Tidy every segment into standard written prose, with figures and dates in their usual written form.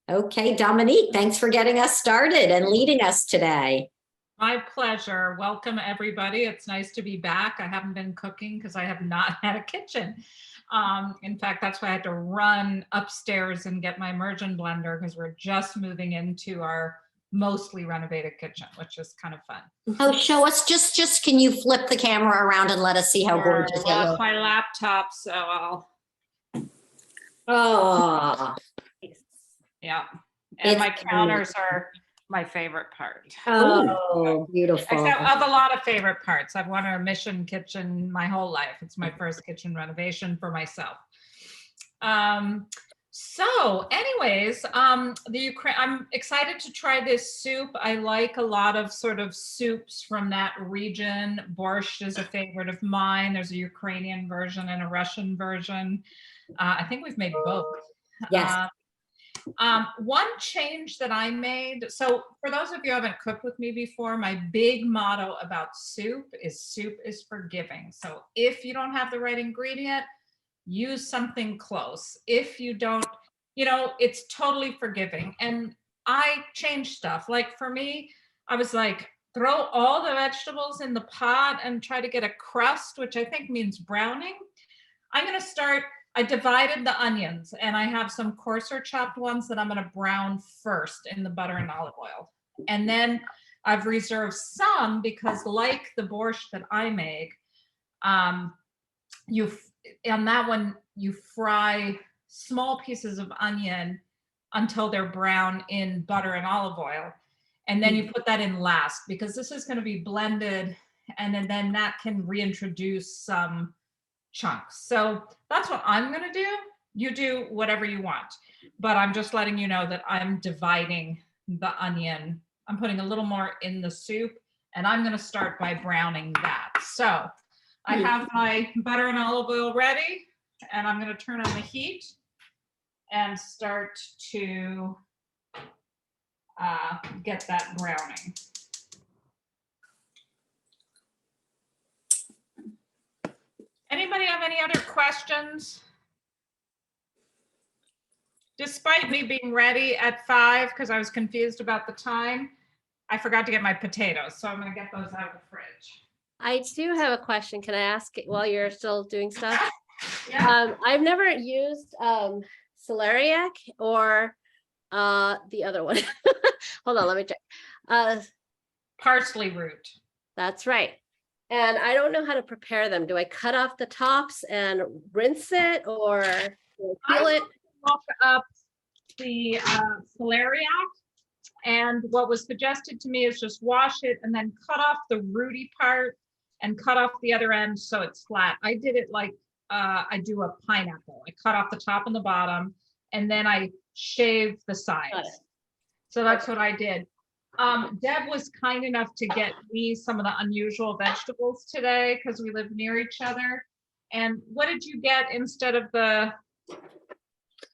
Okay, Dominique, thanks for getting us started and leading us today. My pleasure. Welcome, everybody. It's nice to be back. I haven't been cooking because I have not had a kitchen. In fact, that's why I had to run upstairs and get my immersion blender because we're just moving into our mostly renovated kitchen, which is kind of fun. Oh, show us, just can you flip the camera around and let us see how gorgeous it Lost looks? my laptop, so I'll, Oh, yeah. And It's my counters are my favorite part. oh, beautiful. Except I have a lot of favorite parts. I've wanted a mission kitchen my whole life. It's my first kitchen renovation for myself. So anyways, I'm excited to try this soup. I like a lot of sort of soups from that region. Borscht is a favorite of mine. There's a Ukrainian version and a Russian version. I think we've made both. Yes. One change that I made, so for those of you who haven't cooked with me before, my big motto about soup is forgiving. So if you don't have the right ingredient, use something close. If you don't, it's totally forgiving. And I changed stuff. Like for me, I was like, throw all the vegetables in the pot and try to get a crust, which I think means browning. I divided the onions and I have some coarser chopped ones that I'm going to brown first in the butter and olive oil. And then I've reserved some because like the borscht that I make, on that one, you fry small pieces of onion until they're brown in butter and olive oil. And then you put that in last because this is going to be blended and then that can reintroduce some chunks. So that's what I'm going to do. You do whatever you want, but I'm just letting you know that I'm dividing the onion. I'm putting a little more in the soup and I'm going to start by browning that. So I have my butter and olive oil ready and I'm going to turn on the heat and start to get that browning. Anybody have any other questions? Despite me being ready at 5 because I was confused about the time, I forgot to get my potatoes, so I'm going to get those out of the fridge. I do have a question. Can I ask it while you're still doing stuff? Yeah. I've never used celeriac or the other one. Hold on, let me check. Parsley root. That's right. And I don't know how to prepare them. Do I cut off the tops and rinse it or peel it? Look up the celeriac, and what was suggested to me is just wash it and then cut off the rooty part and cut off the other end so it's flat. I did it like I do a pineapple. I cut off the top and the bottom and then I shave the sides. So that's what I did. Deb was kind enough to get me some of the unusual vegetables today because we live near each other. And what did you get instead of the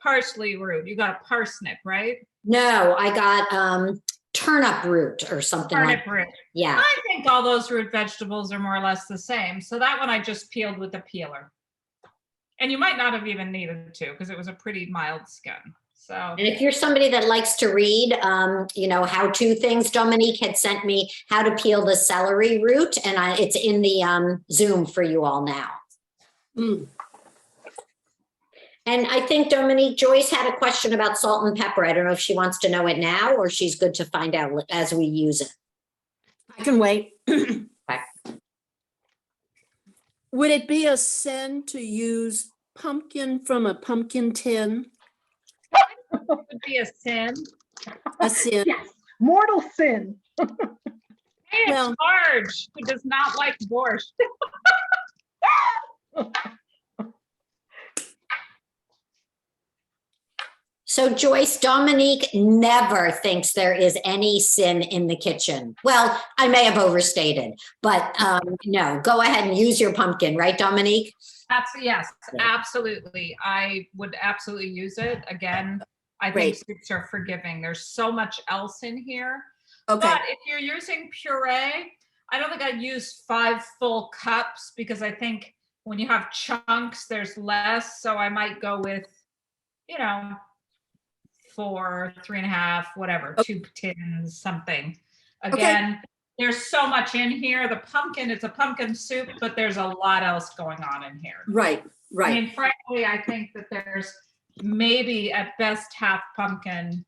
parsley root? You got a parsnip, right? No, I got turnip root or something like Turnip root. Yeah. I think all those root vegetables are more or less the same. So that one I just peeled with a peeler. And you might not have even needed to because it was a pretty mild skin. So, And if you're somebody that likes to read, how-to things, Dominique had sent me how to peel the celery root, and it's in the Zoom for you all now. And I think Dominique, Joyce had a question about salt and pepper. I don't know if she wants to know it now or she's good to find out as we use it. I can wait. Okay. Would it be a sin to use pumpkin from a pumpkin tin? it would be a sin. A sin. Yes, mortal sin. Hey, it's Well- Marge, who does not like borscht. So Joyce, Dominique never thinks there is any sin in the kitchen. Well, I may have overstated, but no, go ahead and use your pumpkin, right, Dominique? Yes, Yeah. absolutely. I would absolutely use it. Again, I think soups are forgiving. There's so much else in here. Okay. But if you're using puree, I don't think I'd use 5 full cups because I think when you have chunks, there's less. So I might go with, 4, 3.5, whatever, 2 tins, something. Again, there's so much in here. The pumpkin, it's a pumpkin soup, but there's a lot else going on in here. Right, I right. mean, frankly, I think that there's maybe at best half pumpkin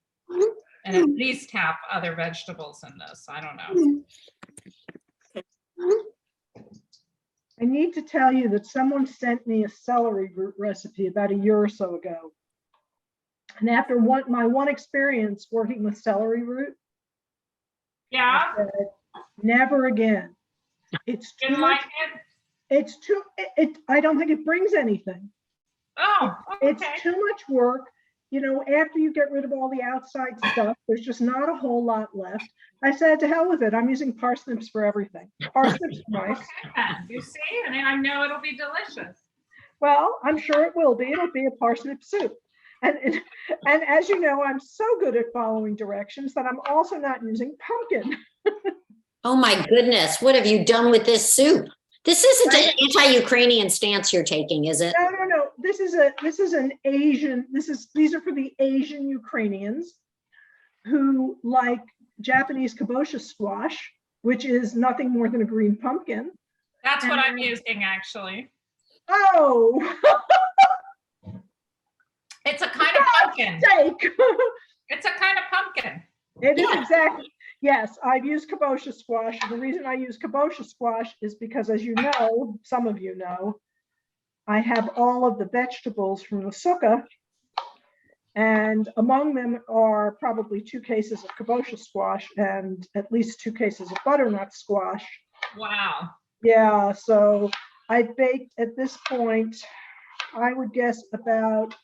and at least half other vegetables in this. I don't know. I need to tell you that someone sent me a celery root recipe about a year or so ago. And after my one experience working with celery root, Yeah, I said, never again. It's too didn't much. like it? It's too, I don't think it brings anything. Oh, It's okay. too much work. You know, after you get rid of all the outside stuff, there's just not a whole lot left. I said, to hell with it. I'm using parsnips for everything. Parsnips are nice. Okay, you see, and I know it'll be delicious. Well, I'm sure it will be. It'll be a parsnip soup. And as you know, I'm so good at following directions that I'm also not using pumpkin. Oh my goodness, what have you done with this soup? This isn't an anti-Ukrainian stance you're taking, is it? No. This is an Asian, these are for the Asian Ukrainians who like Japanese kabocha squash, which is nothing more than a green pumpkin. That's what I'm using, actually. Oh, It's a kind of pumpkin. sake. It's a kind of pumpkin. It is exactly. Yes, I've used kabocha squash. The reason I use kabocha squash is because, as you know, some of you know, I have all of the vegetables from the sukkah, and among them are probably 2 cases of kabocha squash and at least 2 cases of butternut squash. Wow. Yeah, so I baked at this point, I would guess about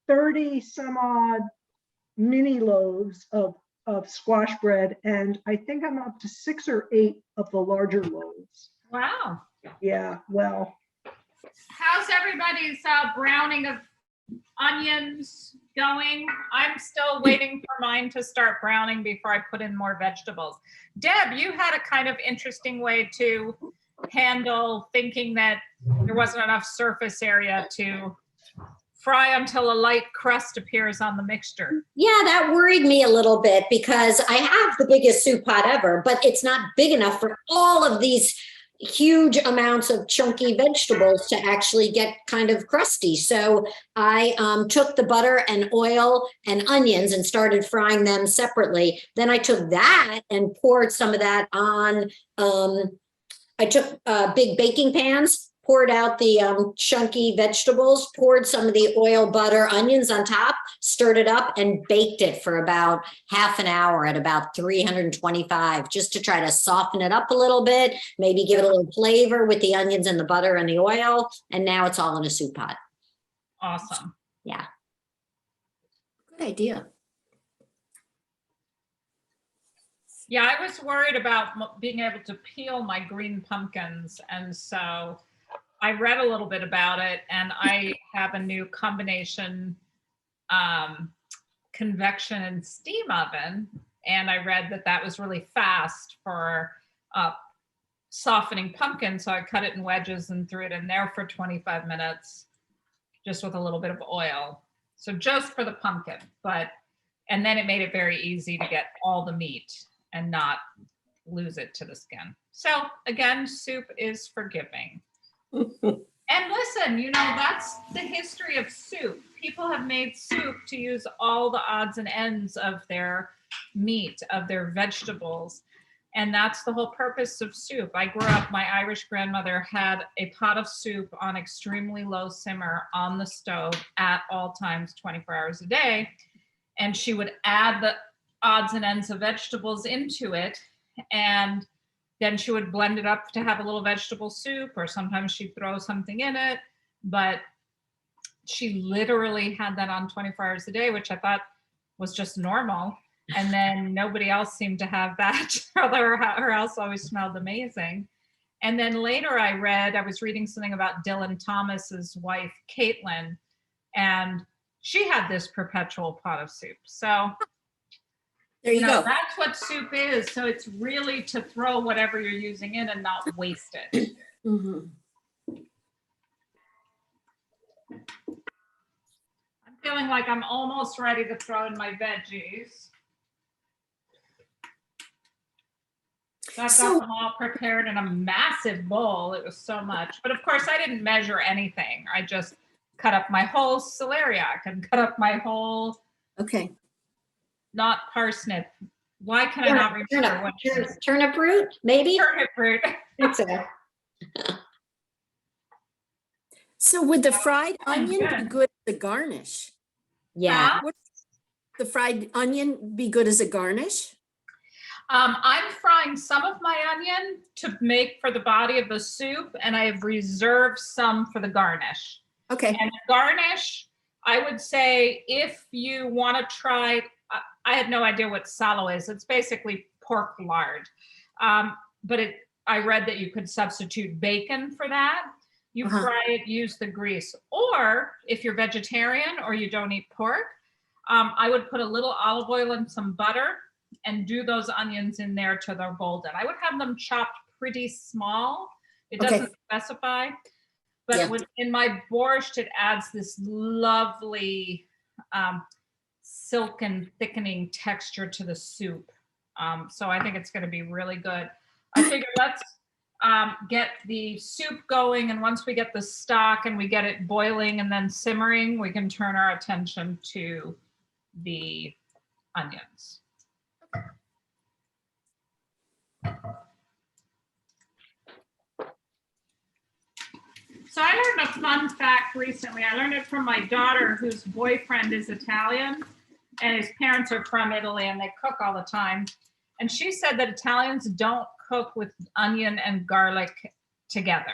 30 some odd mini loaves of squash bread, and I think I'm up to 6 or 8 of the larger loaves. Wow. Yeah, well, How's everybody's browning of onions going? I'm still waiting for mine to start browning before I put in more vegetables. Deb, you had a kind of interesting way to handle thinking that there wasn't enough surface area to fry until a light crust appears on the mixture. Yeah, that worried me a little bit because I have the biggest soup pot ever, but it's not big enough for all of these huge amounts of chunky vegetables to actually get kind of crusty. So I took the butter and oil and onions and started frying them separately. Then I took that and poured some of that on. I took big baking pans, poured out the chunky vegetables, poured some of the oil, butter, onions on top, stirred it up and baked it for about half an hour at about 325, just to try to soften it up a little bit, maybe give it a little flavor with the onions and the butter and the oil. And now it's all in a soup pot. Awesome. Yeah. Good idea. Yeah, I was worried about being able to peel my green pumpkins. And so I read a little bit about it, and I have a new combination convection and steam oven. And I read that that was really fast for softening pumpkin. So I cut it in wedges and threw it in there for 25 minutes, just with a little bit of oil. So just for the pumpkin, and then it made it very easy to get all the meat and not lose it to the skin. So again, soup is forgiving. And listen, you know, that's the history of soup. People have made soup to use all the odds and ends of their meat, of their vegetables. And that's the whole purpose of soup. I grew up, my Irish grandmother had a pot of soup on extremely low simmer on the stove at all times, 24 hours a day. And she would add the odds and ends of vegetables into it. And then she would blend it up to have a little vegetable soup, or sometimes she'd throw something in it. But she literally had that on 24 hours a day, which I thought was just normal. And then nobody else seemed to have that. Her house always smelled amazing. And then later I was reading something about Dylan Thomas's wife, Caitlin, and she had this perpetual pot of soup. So There you go. that's what soup is. So it's really to throw whatever you're using in and not waste it. Mhm. I'm feeling like I'm almost ready to throw in my veggies. So I've So- got them all prepared in a massive bowl. It was so much. But of course, I didn't measure anything. I just cut up my whole celeriac and cut up my whole, Okay. not parsnip. Why can I not remember what it is? Turnip root, maybe? Turnip root. That's it. So would the fried onion be good. good as a garnish? Yeah. Would the fried onion be good as a garnish? I'm frying some of my onion to make for the body of the soup, and I have reserved some for the garnish. Okay. And the garnish, I would say if you want to try, I had no idea what salo is. It's basically pork lard. But I read that you could substitute bacon for that. You fry it, use the grease. Or if you're vegetarian or you don't eat pork, I would put a little olive oil and some butter and do those onions in there till they're golden. I would have them chopped pretty small. It doesn't specify. But Yeah. in my borscht, it adds this lovely silken thickening texture to the soup. So I think it's going to be really good. I figure let's get the soup going, and once we get the stock and we get it boiling and then simmering, we can turn our attention to the onions. So I learned a fun fact recently. I learned it from my daughter, whose boyfriend is Italian, and his parents are from Italy, and they cook all the time. And she said that Italians don't cook with onion and garlic together.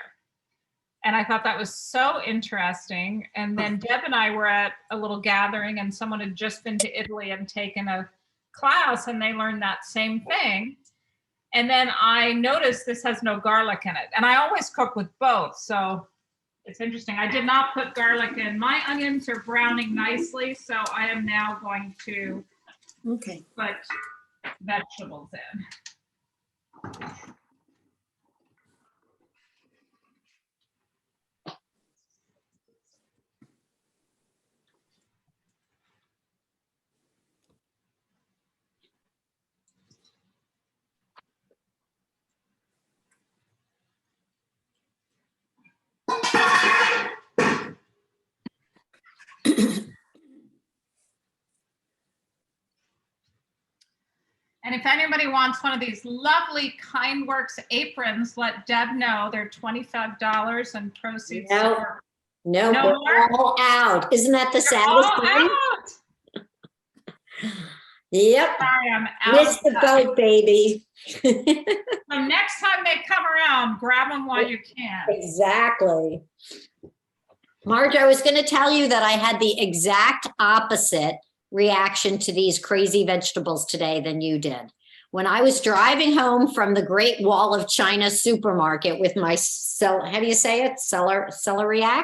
And I thought that was so interesting. And then Deb and I were at a little gathering, and someone had just been to Italy and taken a class, and they learned that same thing. And then I noticed this has no garlic in it. And I always cook with both. So it's interesting. I did not put garlic in. My onions are browning nicely, so I am now going to Okay. put vegetables in. And if anybody wants one of these lovely KindWorks aprons, let Deb know. They're $25 and proceeds. No. are- No, No they're more? all out. Isn't that the They're saddest all thing? out. Yep. Sorry, I'm out. Missed the of time. boat, baby. So next time they come around, grab them while you can. Exactly. Marge, I was going to tell you that I had the exact opposite reaction to these crazy vegetables today than you did. When I was driving home from the Great Wall of China supermarket with my how do you say it? Celeriac?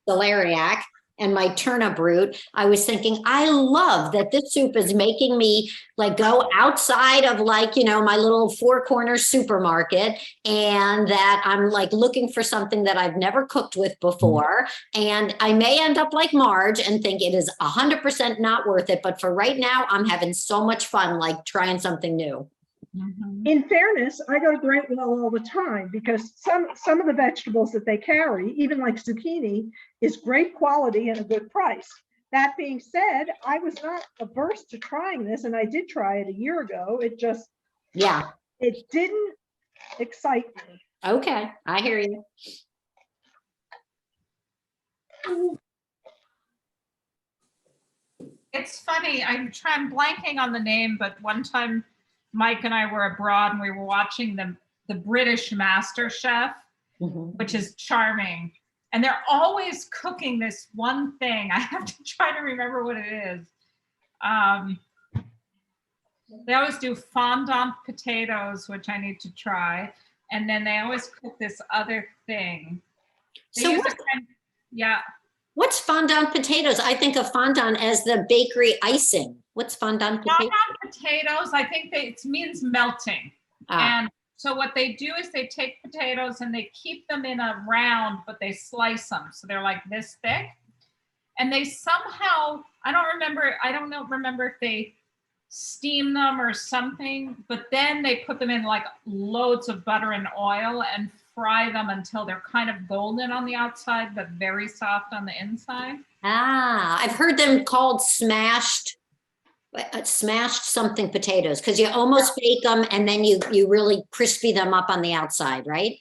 Celeriac and my turnip root, I was thinking, I love that this soup is making me like go outside of like, you know, my little four corner supermarket, and that I'm like looking for something that I've never cooked with before. And I may end up like Marge and think it is 100% not worth it. But for right now, I'm having so much fun, like trying something new. Mhm. In fairness, I go to Great Wall all the time because some of the vegetables that they carry, even like zucchini, is great quality and a good price. That being said, I was not averse to trying this, and I did try it a year ago. It didn't excite me. Okay, I hear you. It's funny, I'm blanking on the name, but one time Mike and I were abroad and we were watching the British Master Chef, Mhm. which is charming. And they're always cooking this one thing. I have to try to remember what it is. They always do fondant potatoes, which I need to try. And then they always cook this other thing. They So use what- a kind- yeah. What's fondant potatoes? I think of fondant as the bakery icing. What's fondant potato? Fondant potatoes, I think it means melting. Ah, And so what they do is they take potatoes and they keep them in a round, but they slice them. So they're like this thick. and they somehow, I don't remember if they steam them or something, but then they put them in like loads of butter and oil and fry them until they're kind of golden on the outside, but very soft on the inside. Ah, I've heard them called smashed something potatoes, because you almost bake them and then you really crispy them up on the outside, right?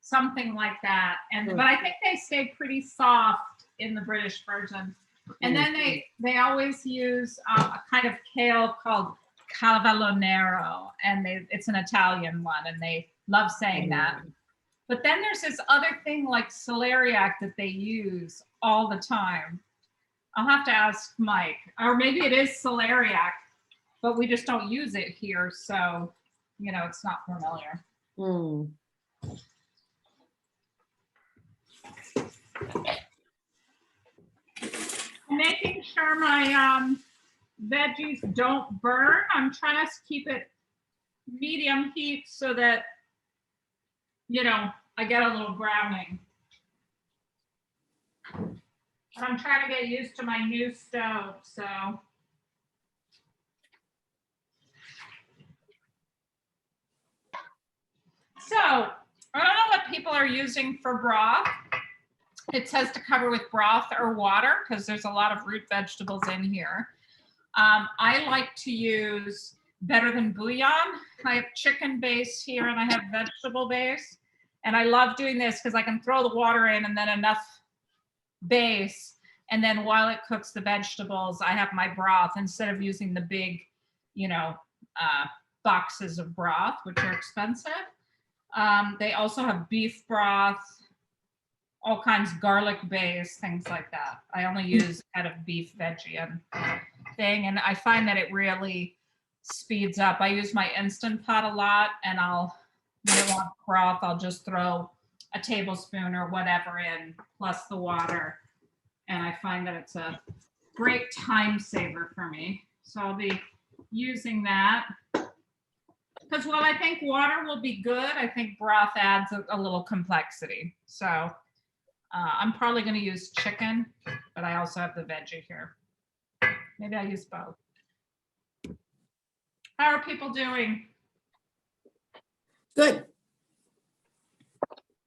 Something like that. And Mm. but I think they stay pretty soft in the British version. And then they always use a kind of kale called Cavallo Nero, and it's an Italian one, and they love saying that. But then there's this other thing like celeriac that they use all the time. I'll have to ask Mike, or maybe it is celeriac, but we just don't use it here, so it's not familiar. Mm. Making sure my veggies don't burn. I'm trying to keep it medium heat so that I get a little browning. But I'm trying to get used to my new stove, so. So, I don't know what people are using for broth. It says to cover with broth or water because there's a lot of root vegetables in here. I like to use better than bouillon. I have chicken base here and I have vegetable base. And I love doing this because I can throw the water in and then enough base. And then while it cooks the vegetables, I have my broth instead of using the big, boxes of broth, which are expensive. They also have beef broth, all kinds of garlic base, things like that. I only use kind of beef veggie and thing. And I find that it really speeds up. I use my Instant Pot a lot, and when I want broth, I'll just throw a tablespoon or whatever in, plus the water. And I find that it's a great time saver for me. So I'll be using that. Because while I think water will be good, I think broth adds a little complexity. So I'm probably going to use chicken, but I also have the veggie here. Maybe I'll use both. How are people doing? Good.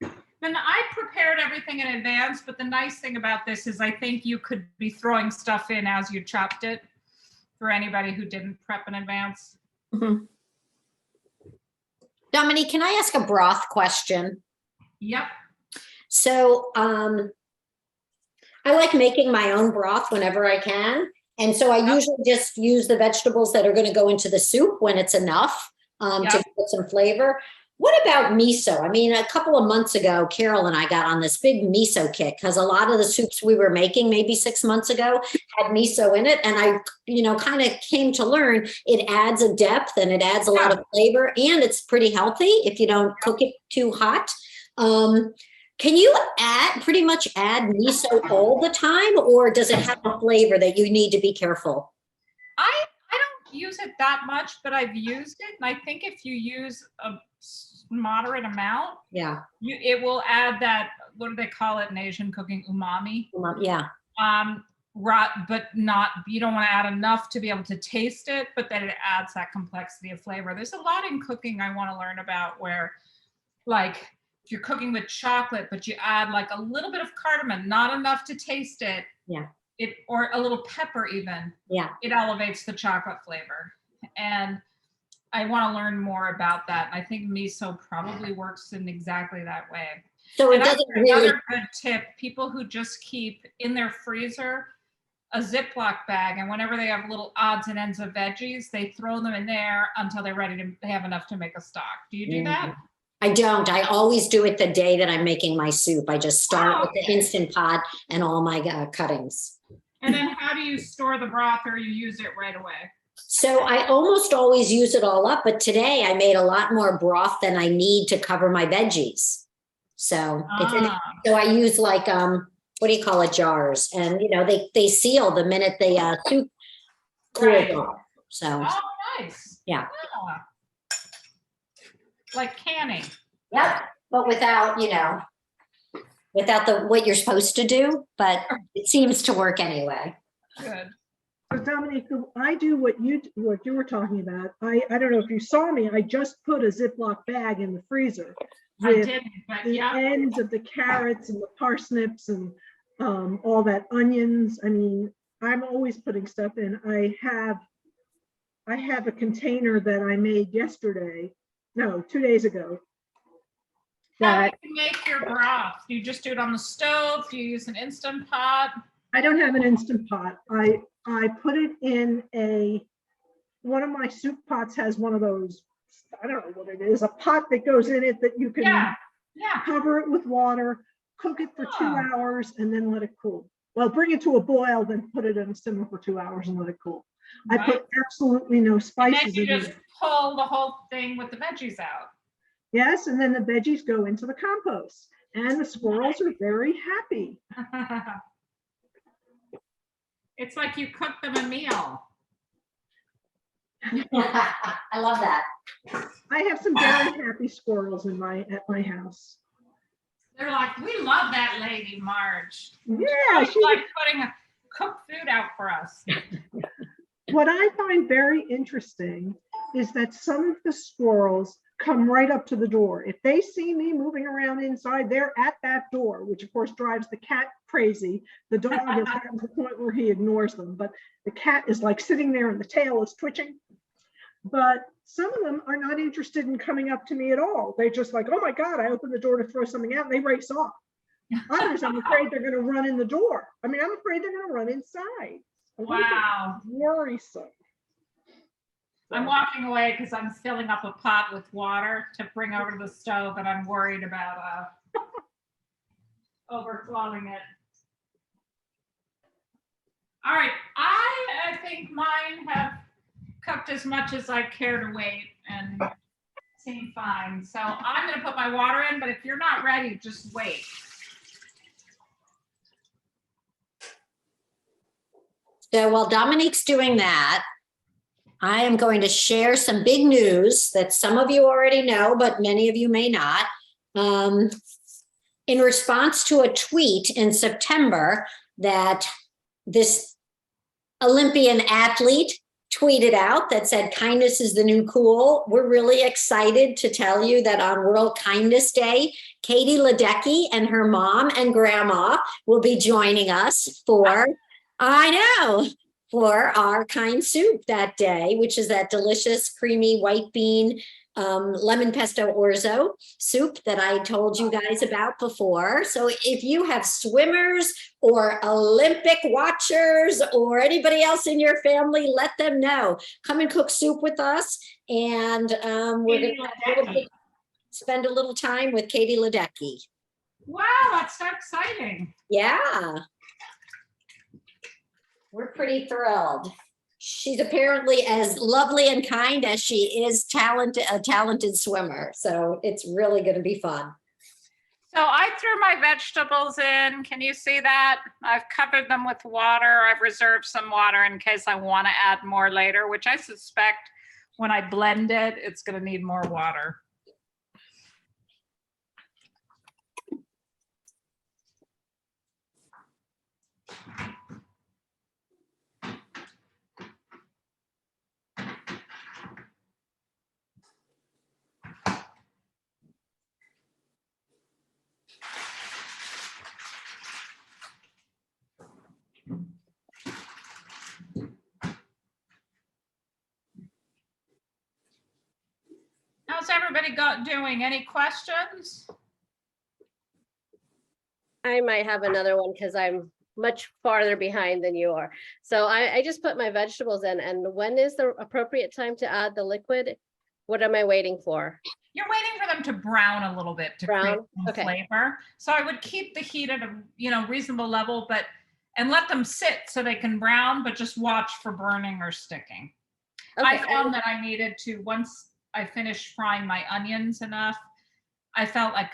And I prepared everything in advance, but the nice thing about this is I think you could be throwing stuff in as you chopped it for anybody who didn't prep in advance. Mhm. Dominique, can I ask a broth question? Yep. So I like making my own broth whenever I can. And so I usually just use the vegetables that are going to go into the soup when it's enough to put some flavor. What about miso? I mean, a couple of months ago, Carol and I got on this big miso kick because a lot of the soups we were making maybe 6 months ago had miso in it. And I, kind of came to learn it adds a depth and it adds a lot of flavor, and it's pretty healthy if you don't cook it too hot. Can you pretty much add miso all the time, or does it have a flavor that you need to be careful? I don't use it that much, but I've used it. And I think if you use a moderate amount, it will add that, what do they call it in Asian cooking? Umami. Yeah. But not, you don't want to add enough to be able to taste it, but then it adds that complexity of flavor. There's a lot in cooking I want to learn about where, like, if you're cooking with chocolate, but you add like a little bit of cardamom, not enough to taste it. Yeah. Or a little pepper even. Yeah. It elevates the chocolate flavor. And I want to learn more about that. I think miso probably works in exactly that way. So it doesn't really. Another good tip, people who just keep in their freezer a Ziploc bag, and whenever they have little odds and ends of veggies, they throw them in there until they have enough to make a stock. Do you do that? I don't. I always do it the day that I'm making my soup. I just start with the Instant Pot and all my cuttings. And then how do you store the broth, or you use it right away? So I almost always use it all up, but today I made a lot more broth than I need to cover my veggies. So so I use like what do you call it, jars, and they seal the minute the soup cools off. So nice. Yeah. Like canning. Yep, but without without what you're supposed to do, but it seems to work anyway. Good. So Dominique, I do what you were talking about. I don't know if you saw me, I just put a Ziploc bag in the freezer I with didn't, but the yeah. ends of the carrots and the parsnips and all that onions. I mean, I'm always putting stuff in. I have a container that I made yesterday, no, 2 days ago. How do That you make your broth? Do you just do it on the stove? Do you use an Instant Pot? I don't have an Instant Pot. I put it in one of my soup pots has one of those, I don't know what it is, a pot that goes in it that you can Yeah, yeah. cover it with water, cook it for 2 Oh. hours, and then let it cool. Well, bring it to a boil, then put it in a simmer for 2 hours and let it cool. I Right. put absolutely no And then spices you in just it. pull the whole thing with the veggies out. Yes, and then the veggies go into the compost, and the squirrels are very happy. It's like you cook them a meal. I love that. I have some very happy squirrels at my house. They're like, we love that lady, Marge. Yeah, She's like putting a cooked food out for us. what I find very interesting is that some of the squirrels come right up to the door. If they see me moving around inside, they're at that door, which of course drives the cat crazy. The dog has gotten to the point where he ignores them, but the cat is like sitting there and the tail is twitching. But some of them are not interested in coming up to me at all. They're just like, oh my God, I opened the door to throw something out, and they race off. Others, I'm afraid they're going to run in the door. I mean, I'm afraid they're going to run inside. Wow. Worrisome. I'm walking away because I'm filling up a pot with water to bring over to the stove, and I'm worried about overflowing it. All right, I think mine have cooked as much as I care to wait and seem fine. So I'm going to put my water in, but if you're not ready, just wait. So while Dominique's doing that, I am going to share some big news that some of you already know, but many of you may not. In response to a tweet in September that this Olympian athlete tweeted out that said, kindness is the new cool. We're really excited to tell you that on World Kindness Day, Katie Ledecky and her mom and grandma will be joining us for, for our kind soup that day, which is that delicious, creamy white bean, lemon pesto orzo soup that I told you guys about before. So if you have swimmers or Olympic watchers or anybody else in your family, let them know. Come and cook soup with us. And we're going to spend a little time with Katie Ledecky. Wow, that's so exciting. Yeah. We're pretty thrilled. She's apparently as lovely and kind as she is a talented swimmer. So it's really going to be fun. So I threw my vegetables in. Can you see that? I've covered them with water. I've reserved some water in case I want to add more later, which I suspect when I blend it, it's going to need more water. How's everybody doing? Any questions? I might have another one because I'm much farther behind than you are. So I just put my vegetables in, and when is the appropriate time to add the liquid? What am I waiting for? You're waiting for them to brown a little bit to create Brown? some Okay. flavor. So I would keep the heat at a reasonable level, and let them sit so they can brown, but just watch for burning or sticking. Okay. I found that I needed to, once I finished frying my onions enough, I felt like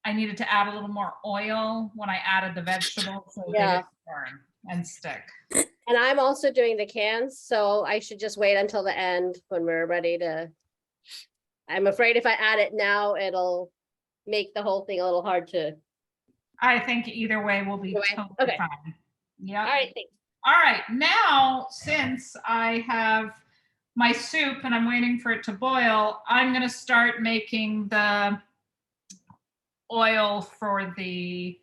I needed to add a little more oil when I added the vegetables so they didn't burn and stick. And I'm also doing the cans, so I should just wait until the end when we're ready to. I'm afraid if I add it now, it'll make the whole thing a little hard to I think either way will be Either way? totally Okay. fine. Yeah. All right, thanks. All right, now, since I have my soup and I'm waiting for it to boil, I'm gonna start making the oil for the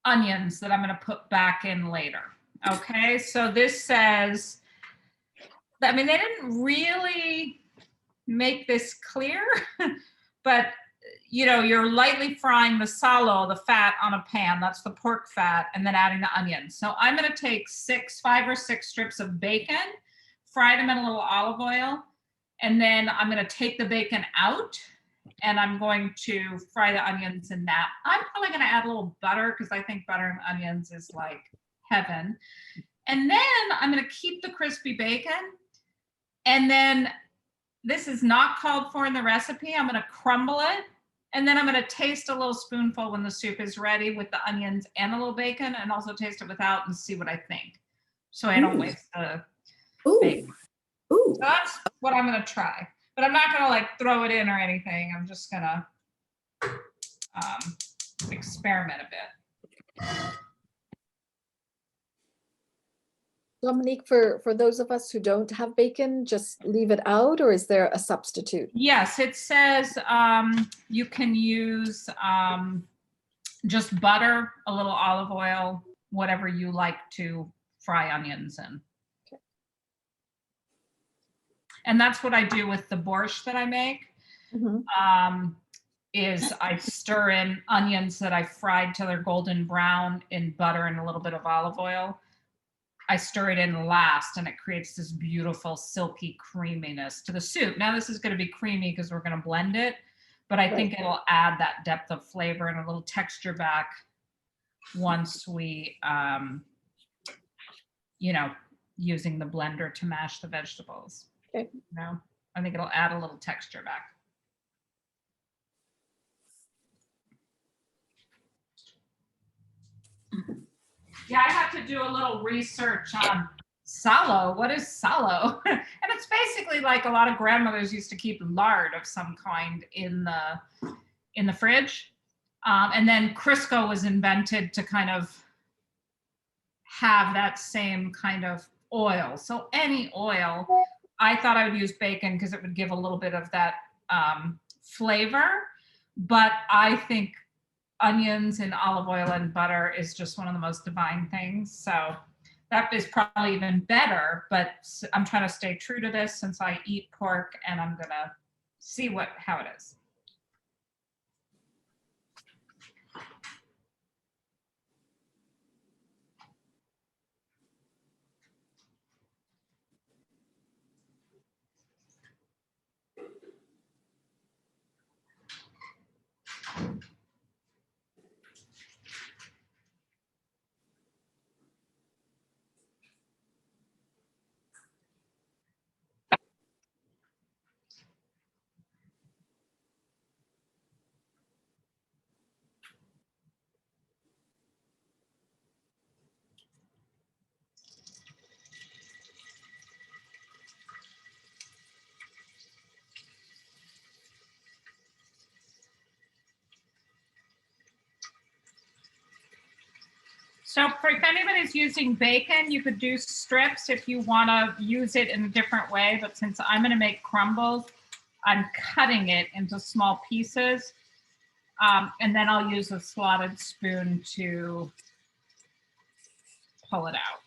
onions that I'm gonna put back in later. Okay, so this says, I mean, they didn't really make this clear, but you know, you're lightly frying the salo, the fat on a pan, that's the pork fat, and then adding the onions. So I'm gonna take 5 or 6 strips of bacon, fry them in a little olive oil, and then I'm gonna take the bacon out and I'm going to fry the onions in that. I'm probably gonna add a little butter because I think butter and onions is like heaven. And then I'm gonna keep the crispy bacon. And then this is not called for in the recipe. I'm gonna crumble it. And then I'm gonna taste a little spoonful when the soup is ready with the onions and a little bacon, and also taste it without and see what I think. So I don't Ooh. waste the Ooh, bacon. ooh. So that's what I'm gonna try. But I'm not gonna like throw it in or anything. I'm just gonna experiment a bit. Dominique, for those of us who don't have bacon, just leave it out, or is there a substitute? Yes, it says you can use just butter, a little olive oil, whatever you like to fry onions in. Okay. And that's what I do with the borscht that I make. Mhm. Is I stir in onions that I fried till they're golden brown in butter and a little bit of olive oil. I stir it in last, and it creates this beautiful silky creaminess to the soup. Now this is going to be creamy because we're going to blend it, but I think it'll add that depth of flavor and a little texture back once we, you know, using the blender to mash the vegetables. Okay. You know, I think it'll add a little texture back. Yeah, I had to do a little research on salo. What is salo? And it's basically like a lot of grandmothers used to keep lard of some kind in the fridge. And then Crisco was invented to kind of have that same kind of oil. So any oil, I thought I would use bacon because it would give a little bit of that flavor. But I think onions and olive oil and butter is just one of the most divine things. So that is probably even better, but I'm trying to stay true to this since I eat pork, and I'm gonna see how it is. So if anybody's using bacon, you could do strips if you want to use it in a different way. But since I'm going to make crumbles, I'm cutting it into small pieces. And then I'll use a slotted spoon to pull it out.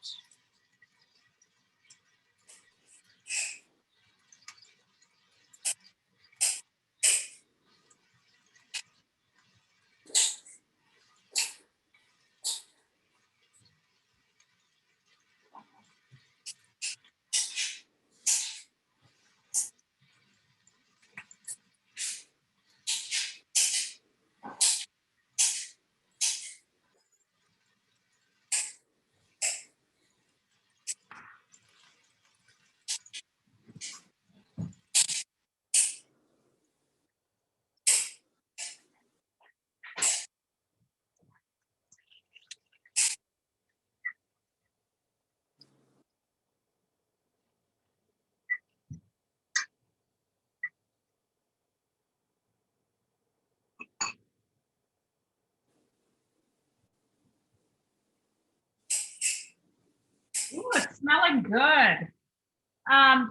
smelling good.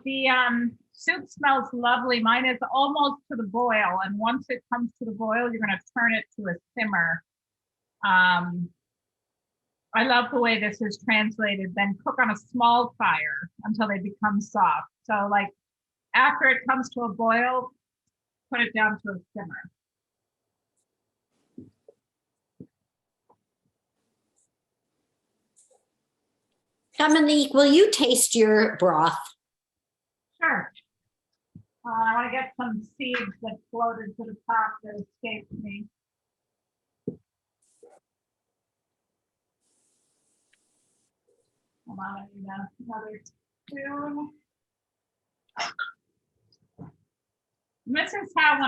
The soup smells lovely. Mine is almost to the boil, and once it comes to the boil, you're going to turn it to a simmer. I love the way this is translated. Then cook on a small fire until they become soft. So, like after it comes to a boil, put it down to a simmer. Dominique, will you taste your broth? Sure. I want to get some seeds that floated to the top that escaped me. Hold on, I need another spoon. This is how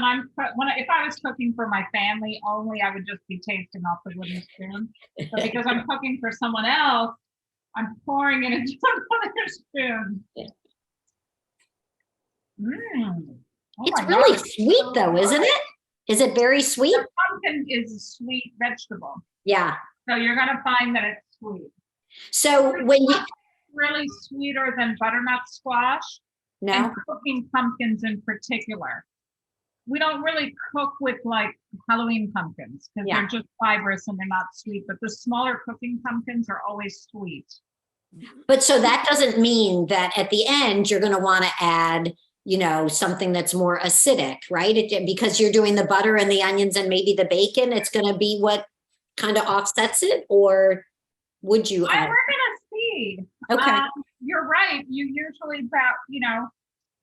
if I was cooking for my family only, I would just be tasting off the wooden spoon. But because I'm cooking for someone else, I'm pouring it into another spoon. Oh It's my really God, sweet so though, isn't good. it? Is it very sweet? The pumpkin is a sweet vegetable, Yeah. so you're gonna find that it's sweet. So when you, Really sweeter than butternut squash no, and cooking pumpkins in particular. We don't really cook with like Halloween pumpkins because Yeah. they're just fibrous and they're not sweet, but the smaller cooking pumpkins are always sweet. but so that doesn't mean that at the end, you're going to want to add, you know, something that's more acidic, right? Because you're doing the butter and the onions and maybe the bacon, it's going to be what kind of offsets it, or would you We're add? gonna see. Okay. You're right. You usually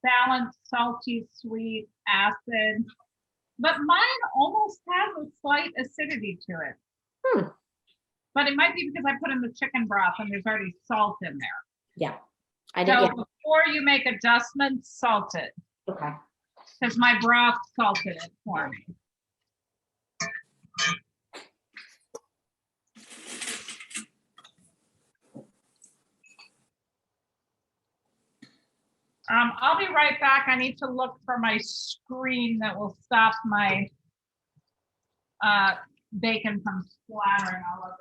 balance salty, sweet, acid, but mine almost has a slight acidity to it. But it might be because I put in the chicken broth and there's already salt in there. Yeah. I So did. Yeah. before you make adjustments, salt it, Okay. because my broth salted it for me. I'll be right back. I need to look for my screen that will stop my bacon from splattering all over.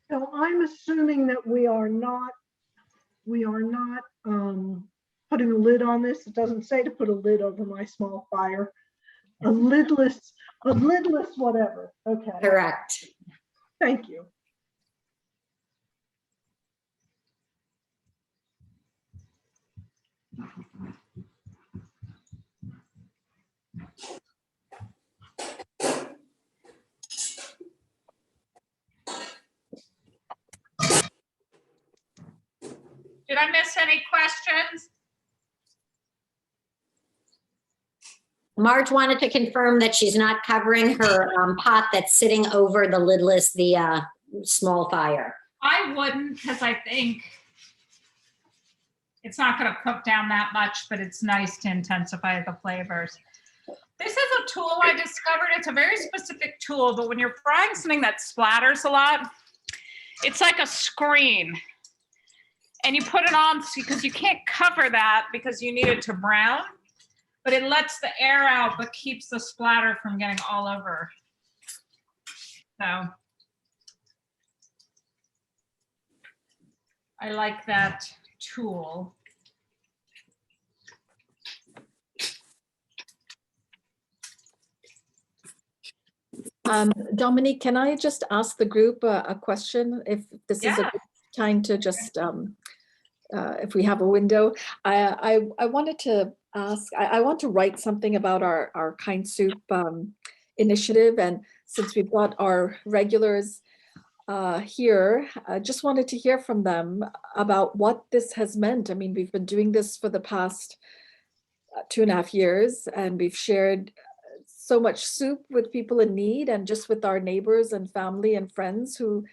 So I'm assuming that we are not putting a lid on this. It doesn't say to put a lid over my small fire. A lidless whatever. Okay, Correct. thank you. Did I miss any questions? Marge wanted to confirm that she's not covering her pot that's sitting over the lidless, the small fire. I wouldn't, because I think it's not going to cook down that much, but it's nice to intensify the flavors. This is a tool I discovered. It's a very specific tool, but when you're frying something that splatters a lot, it's like a screen. And you put it on because you can't cover that because you need it to brown, but it lets the air out but keeps the splatter from getting all over. So I like that tool. Dominique, can I just ask the group a question? If this is a Yeah. good time to just, if we have a window. I wanted to ask, I want to write something about our Kind Soup initiative. And since we've got our regulars here, I just wanted to hear from them about what this has meant. I mean, we've been doing this for the past 2.5 years, and we've shared so much soup with people in need and just with our neighbors and family and friends who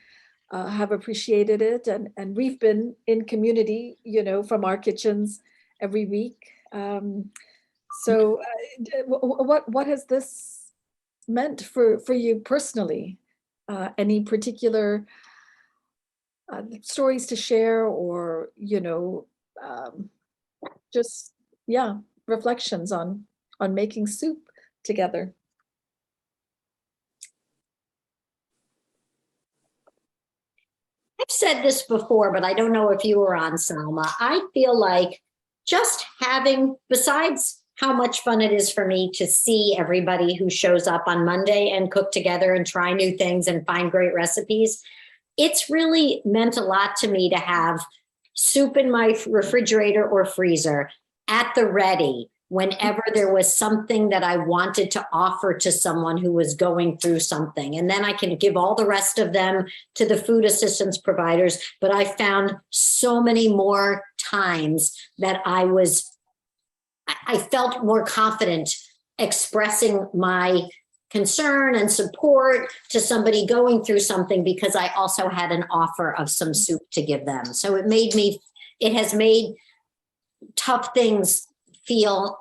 have appreciated it. And we've been in community, you know, from our kitchens every week. So what has this meant for you personally? Any particular stories to share, or, you know, just, yeah, reflections on making soup together. I've said this before, but I don't know if you were on, Salma. I feel like just having, besides how much fun it is for me to see everybody who shows up on Monday and cook together and try new things and find great recipes, it's really meant a lot to me to have soup in my refrigerator or freezer at the ready whenever there was something that I wanted to offer to someone who was going through something. And then I can give all the rest of them to the food assistance providers. But I found so many more times that I felt more confident expressing my concern and support to somebody going through something because I also had an offer of some soup to give them. So it has made tough things feel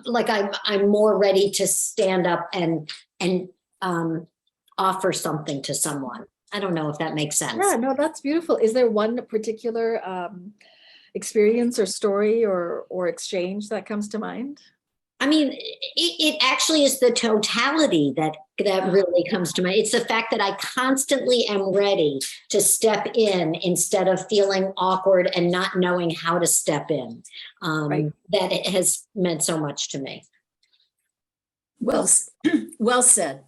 like I'm more ready to stand up and offer something to someone. I don't know if that makes sense. Yeah, no, that's beautiful. Is there one particular experience or story or exchange that comes to mind? I mean, it actually is the totality that really comes to mind. It's the fact that I constantly am ready to step in instead of feeling awkward and not knowing how to step in. Right. That it has meant so much to me. Well, well said.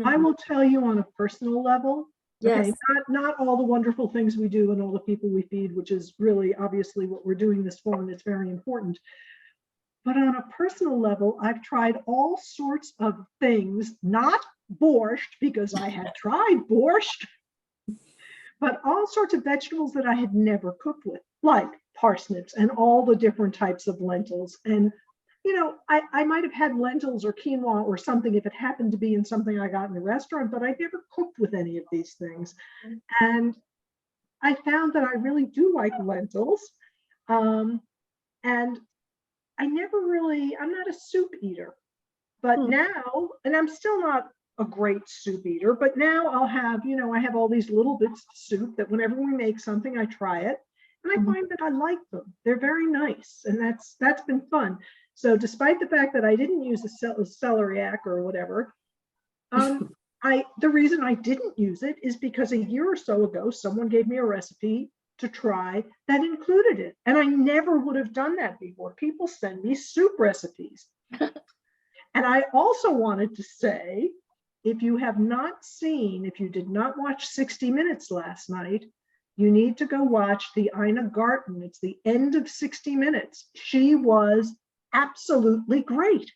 I will tell you on a personal level, Yes. okay, not all the wonderful things we do and all the people we feed, which is really obviously what we're doing this for, and it's very important. But on a personal level, I've tried all sorts of things, not borscht, because I had tried borscht, but all sorts of vegetables that I had never cooked with, like parsnips and all the different types of lentils. And, you know, I might have had lentils or quinoa or something if it happened to be in something I got in a restaurant, but I never cooked with any of these things. And I found that I really do like lentils. And I'm not a soup eater, but now, and I'm still not a great soup eater, but now I'll have, I have all these little bits of soup that whenever we make something, I try it and I find that I like them. They're very nice. And that's been fun. So despite the fact that I didn't use a celeriac or whatever, the reason I didn't use it is because a year or so ago, someone gave me a recipe to try that included it. And I never would have done that before. People send me soup recipes. And I also wanted to say, if you did not watch 60 Minutes last night, you need to go watch the Ina Garten. It's the end of 60 Minutes. She was absolutely great.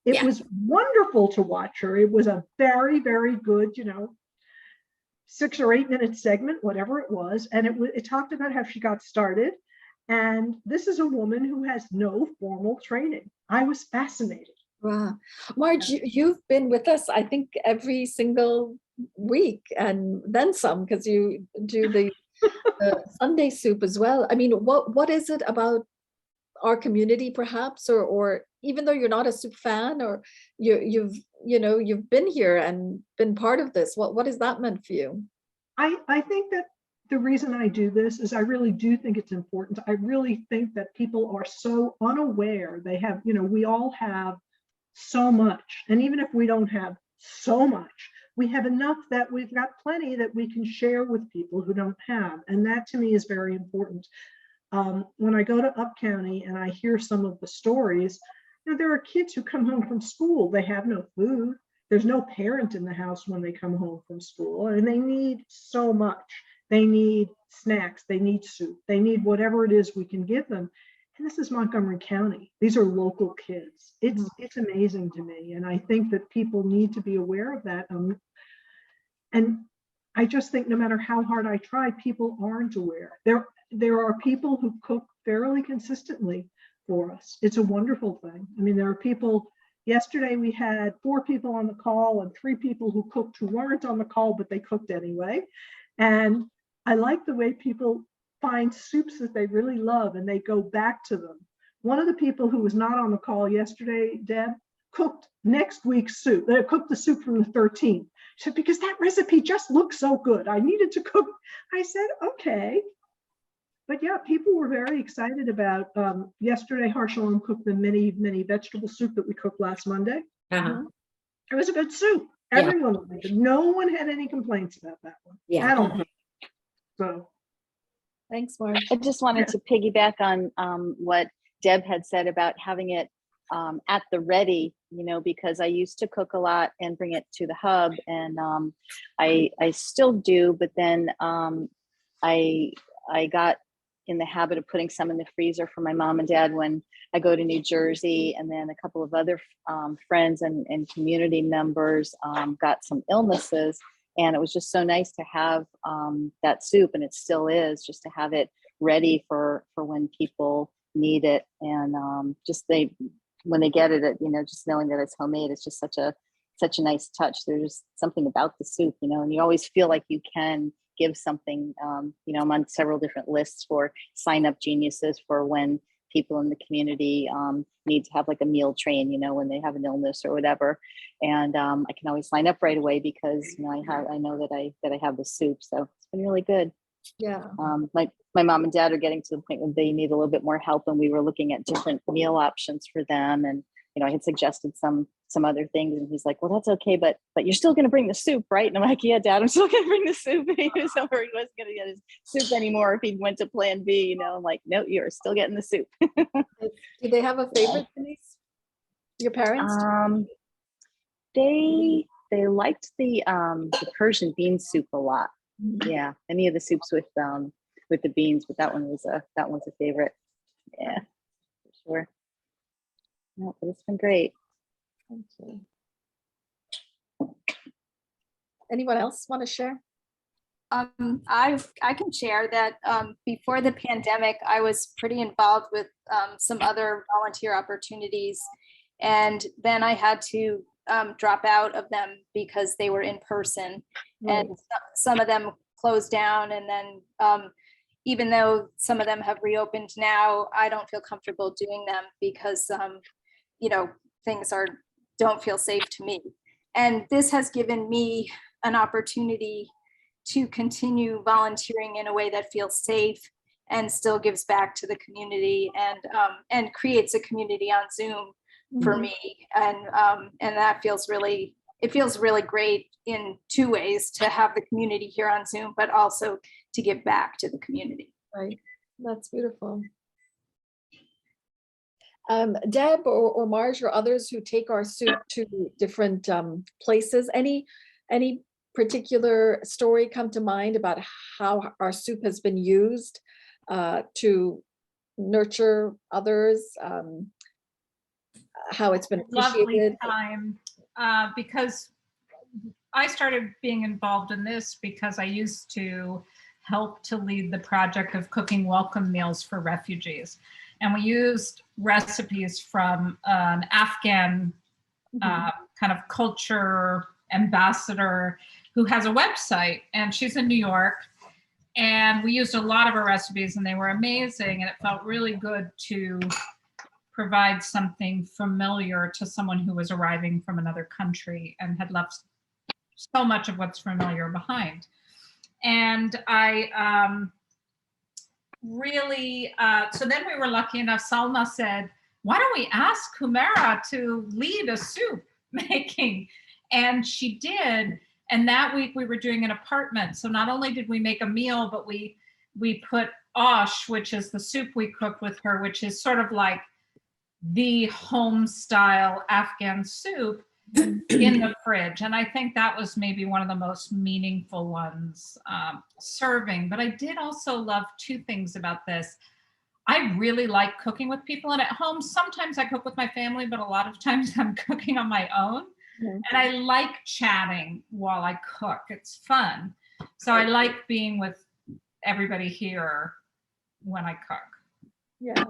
It was wonderful to watch her. It was a very, very good, 6 or 8 minute segment, whatever it was. And it talked about how she got started. And this is a woman who has no formal training. I was fascinated. Wow. Marge, you've been with us, I think, every single week and then some, because you do the Sunday soup as well. I mean, what is it about our community, perhaps, or even though you're not a soup fan, or you've been here and been part of this, what has that meant for you? I think that the reason I do this is I really do think it's important. I really think that people are so unaware. They have, we all have so much. And even if we don't have so much, we have enough that we've got plenty that we can share with people who don't have. And that to me is very important. When I go to Up County and I hear some of the stories, there are kids who come home from school, they have no food. There's no parent in the house when they come home from school, and they need so much. They need snacks, they need soup, they need whatever it is we can give them. And this is Montgomery County. These are local kids. It's amazing to me. And I think that people need to be aware of that. And I just think no matter how hard I try, people aren't aware. There are people who cook fairly consistently for us. It's a wonderful thing. I mean, there are people, yesterday we had 4 people on the call and 3 people who cooked who weren't on the call, but they cooked anyway. And I like the way people find soups that they really love and they go back to them. One of the people who was not on the call yesterday, Deb, cooked next week's soup. They cooked the soup from the 13th. She said, because that recipe just looks so good. I needed to cook. I said, okay. But yeah, people were very excited about, yesterday Harshalom cooked the mini vegetable soup that we cooked last Monday. Uh-huh. It was a good soup. Yeah. Everyone liked it. No one had any complaints about that one. Yeah. I don't think. So, Thanks, Marge. I just wanted to piggyback on what Deb had said about having it at the ready, because I used to cook a lot and bring it to the hub, and I still do, but then I got in the habit of putting some in the freezer for my mom and dad when I go to New Jersey, and then a couple of other friends and community members got some illnesses, and it was just so nice to have that soup, and it still is, just to have it ready for when people need it, and when they get it, just knowing that it's homemade, it's just such a nice touch. There's just something about the soup, and you always feel like you can give something. I'm on several different lists for sign up geniuses for when people in the community need to have like a meal train, when they have an illness or whatever. And I can always sign up right away because I know that I have the soup. So it's been really good. Yeah. My mom and dad are getting to the point where they need a little bit more help, and we were looking at different meal options for them. And I had suggested some other things, and he's like, "Well, that's okay, but you're still going to bring the soup, right?" And I'm like, "Yeah, Dad, I'm still going to bring the soup." And he was over, he wasn't going to get his soup anymore if he went to Plan B. I'm like, "No, you're still getting the soup." Do they have a favorite, Denise? Your parents? They liked the Persian bean soup a lot. Yeah, any of the soups with the beans, but that one's a favorite. Yeah, for sure. No, but it's been great. Thank you. Anyone else want to share? I can share that before the pandemic, I was pretty involved with some other volunteer opportunities, and then I had to drop out of them because they were in person, and some of them closed down, and then even though some of them have reopened now, I don't feel comfortable doing them because things don't feel safe to me. And this has given me an opportunity to continue volunteering in a way that feels safe and still gives back to the community, and creates a community on Zoom for me. And that feels really great in two ways: to have the community here on Zoom, but also to give back to the community. Right. That's beautiful. Deb or Marge or others who take our soup to different places, any particular story come to mind about how our soup has been used to nurture others, how it's been appreciated? Lovely time, because I started being involved in this because I used to help to lead the project of cooking welcome meals for refugees. And we used recipes from an Afghan kind of culture ambassador who has a website, and she's in New York. And we used a lot of her recipes, and they were amazing. And it felt really good to provide something familiar to someone who was arriving from another country and had left so much of what's familiar behind. And I really, so then we were lucky enough, Salma said, "Why don't we ask Humera to lead a soup making?" And she did. And that week we were doing an apartment. So not only did we make a meal, but we put ash, which is the soup we cooked with her, which is sort of like the home style Afghan soup, in the fridge. And I think that was maybe one of the most meaningful ones serving. But I did also love two things about this. I really like cooking with people, and at home, sometimes I cook with my family, but a lot of times I'm cooking on my own. And I like chatting while I cook. It's fun. So I like being with everybody here when I cook. Yeah.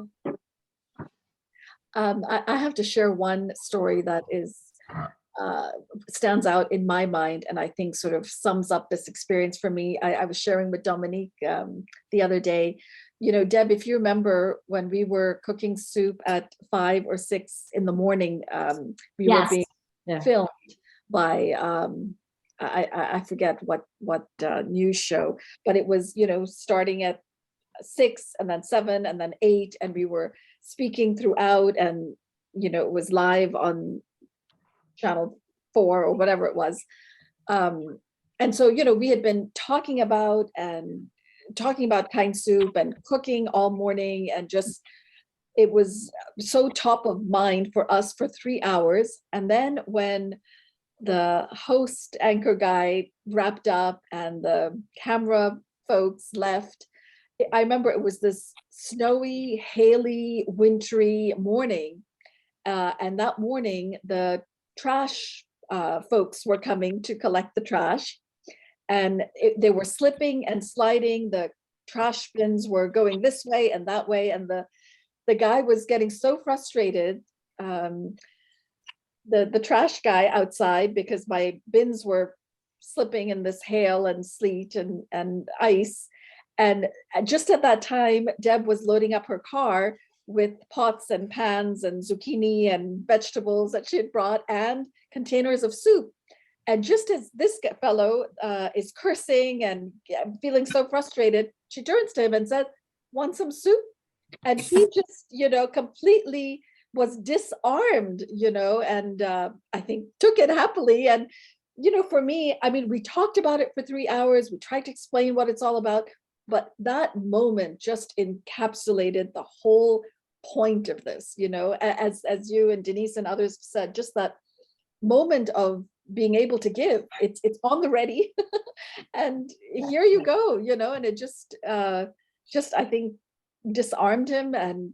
I have to share one story that is stands out in my mind, and I think sort of sums up this experience for me. I was sharing with Dominique the other day. Deb, if you remember when we were cooking soup at 5 or 6 in the morning, we were being filmed by I forget what news show, but it was starting at 6 and then 7 and then 8, and we were speaking throughout, and it was live on channel 4 or whatever it was. And so, we had been talking about Kind Soup and cooking all morning, and just, it was so top of mind for us for 3 hours. And then when the host anchor guy wrapped up and the camera folks left, I remember it was this snowy, haily, wintry morning. And that morning, the trash folks were coming to collect the trash, and they were slipping and sliding. The trash bins were going this way and that way, and the guy was getting so frustrated, the trash guy outside, because my bins were slipping in this hail and sleet and ice. And just at that time, Deb was loading up her car with pots and pans and zucchini and vegetables that she had brought, and containers of soup. And just as this fellow is cursing and feeling so frustrated, she turns to him and said, "Want some soup?" And he just, completely was disarmed, and I think took it happily. And, for me, I mean, we talked about it for 3 hours. We tried to explain what it's all about, but that moment just encapsulated the whole point of this, as you and Denise and others said, just that moment of being able to give. It's on the ready, and here you go, and it just I think disarmed him and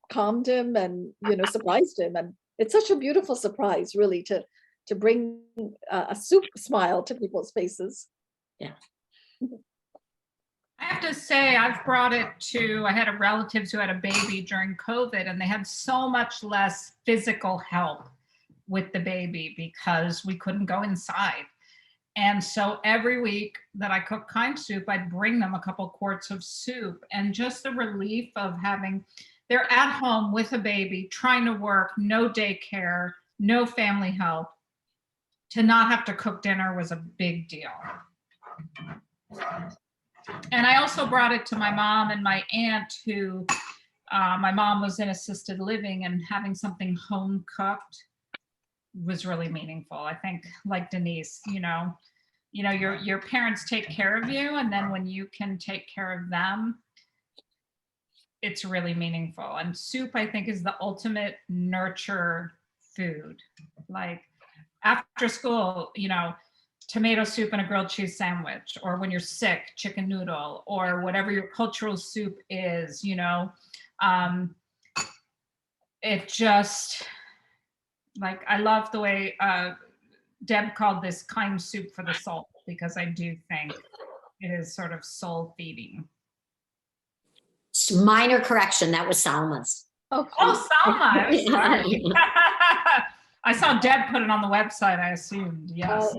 calmed him and surprised him. And it's such a beautiful surprise, really, to bring a soup smile to people's faces. Yeah. I have to say, I've brought it to, I had a relatives who had a baby during COVID, and they had so much less physical help with the baby because we couldn't go inside. And so every week that I cook Kind Soup, I'd bring them a couple quarts of soup, and just the relief of having, they're at home with a baby, trying to work, no daycare, no family help. To not have to cook dinner was a big deal. And I also brought it to my mom and my aunt, who, my mom was in assisted living, and having something home cooked was really meaningful. I think, like Denise, your parents take care of you, and then when you can take care of them, it's really meaningful. And soup, I think, is the ultimate nurture food. Like after school, tomato soup and a grilled cheese sandwich, or when you're sick, chicken noodle, or whatever your cultural soup is, it just, like, I love the way Deb called this Kind Soup for the soul, because I do think it is sort of soul feeding. Minor correction, that was Salma's. Oh, Salma, I'm sorry. I saw Deb put it on the website, I assumed. Yes.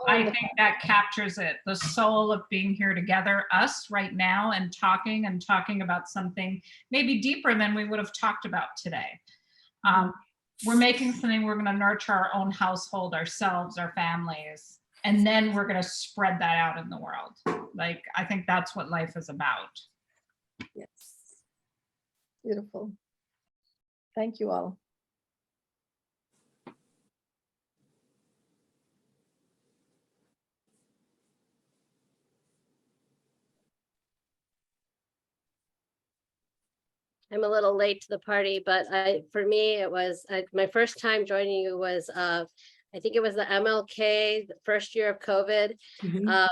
I think that captures it, the soul of being here together, us right now, and talking about something maybe deeper than we would have talked about today. We're making something, we're going to nurture our own household, ourselves, our families, and then we're going to spread that out in the world. Like, I think that's what life is about. Yes. Beautiful. Thank you all. I'm a little late to the party, but for me, it was my first time joining you was, I think it was the MLK, the first year of COVID. Mhm.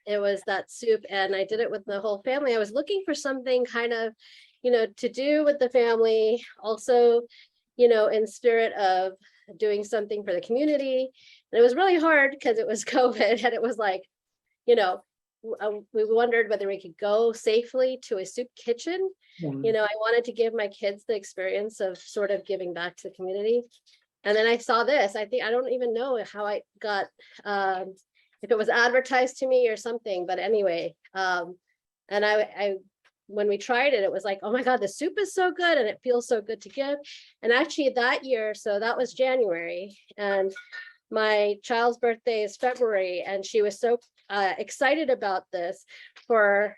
It was that soup, and I did it with the whole family. I was looking for something kind of, to do with the family, also, in spirit of doing something for the community. And it was really hard because it was COVID, and it was like, we wondered whether we could go safely to a soup kitchen. Yeah. I wanted to give my kids the experience of sort of giving back to the community. And then I saw this. I don't even know how I got, if it was advertised to me or something, but anyway. And I when we tried it, it was like, oh my God, the soup is so good and it feels so good to give. And actually that year, so that was January, and my child's birthday is February, and she was so excited about this for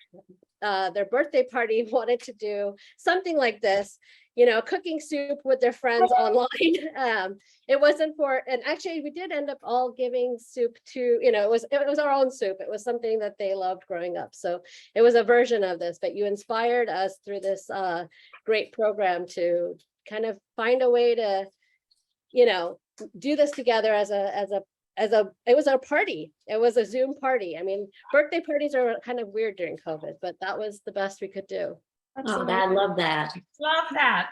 their birthday party wanted to do something like this, you know, cooking soup with their friends online. It wasn't for, and actually we did end up all giving soup to, you know, it was our own soup. It was something that they loved growing up. So it was a version of this, but you inspired us through this great program to kind of find a way to, you know, do this together it was our party. It was a Zoom party. I mean, birthday parties are kind of weird during COVID, but that was the best we could do. Oh, I love that. Love that.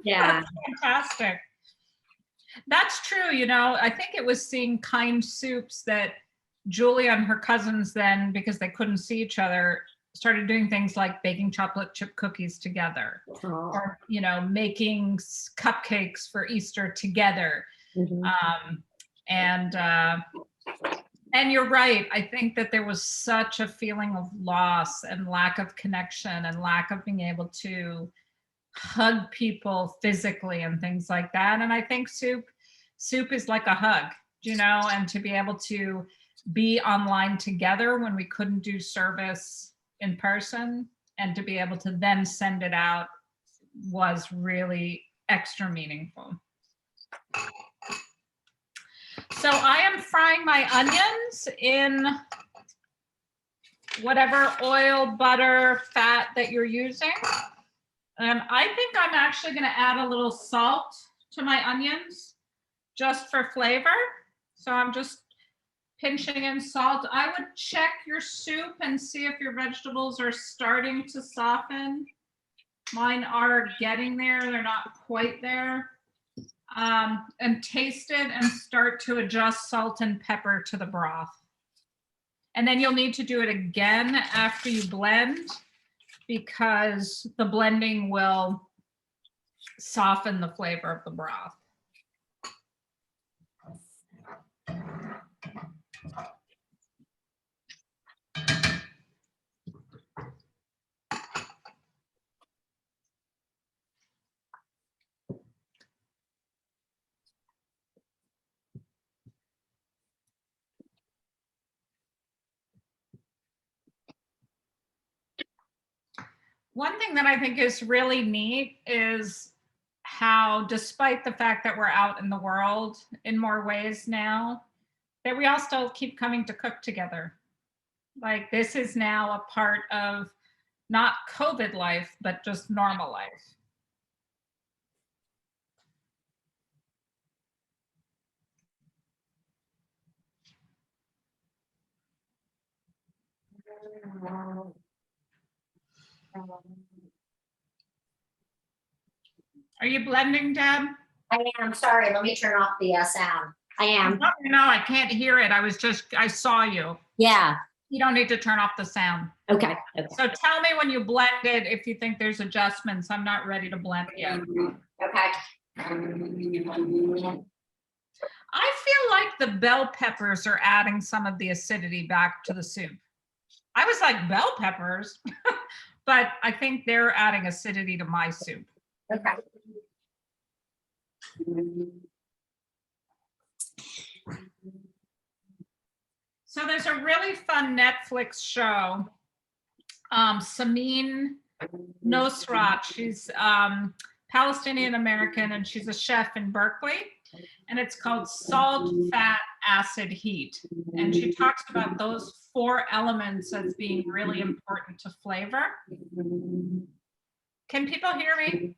Yeah. That's fantastic. That's true. You know, I think it was seeing KindSoups that Julia and her cousins then, because they couldn't see each other, started doing things like baking chocolate chip cookies together, Oh. or, you know, making cupcakes for Easter together. Mhm. And you're right. I think that there was such a feeling of loss and lack of connection and lack of being able to hug people physically and things like that. And I think soup is like a hug, you know, and to be able to be online together when we couldn't do service in person, and to be able to then send it out was really extra meaningful. So I am frying my onions in whatever oil, butter, fat that you're using. And I think I'm actually going to add a little salt to my onions just for flavor. So I'm just pinching in salt. I would check your soup and see if your vegetables are starting to soften. Mine are getting there. They're not quite there. And taste it and start to adjust salt and pepper to the broth. And then you'll need to do it again after you blend, because the blending will soften the flavor of the broth. One thing that I think is really neat is how, despite the fact that we're out in the world in more ways now, that we all still keep coming to cook together. Like, this is now a part of not COVID life, but just normal life. Are you blending, Deb? I am sorry. Let me turn off the sound. I am. No, I can't hear it. I saw you. Yeah. You don't need to turn off the sound. Okay. So tell me when you blend it if you think there's adjustments. I'm not ready to blend yet. Okay. I feel like the bell peppers are adding some of the acidity back to the soup. I was like, bell peppers, but I think they're adding acidity to my soup. Okay. So there's a really fun Netflix show, Samin Nosrat. She's Palestinian American, and she's a chef in Berkeley, and it's called Salt, Fat, Acid, Heat. And she talks about those 4 elements as being really important to flavor. Can people hear me?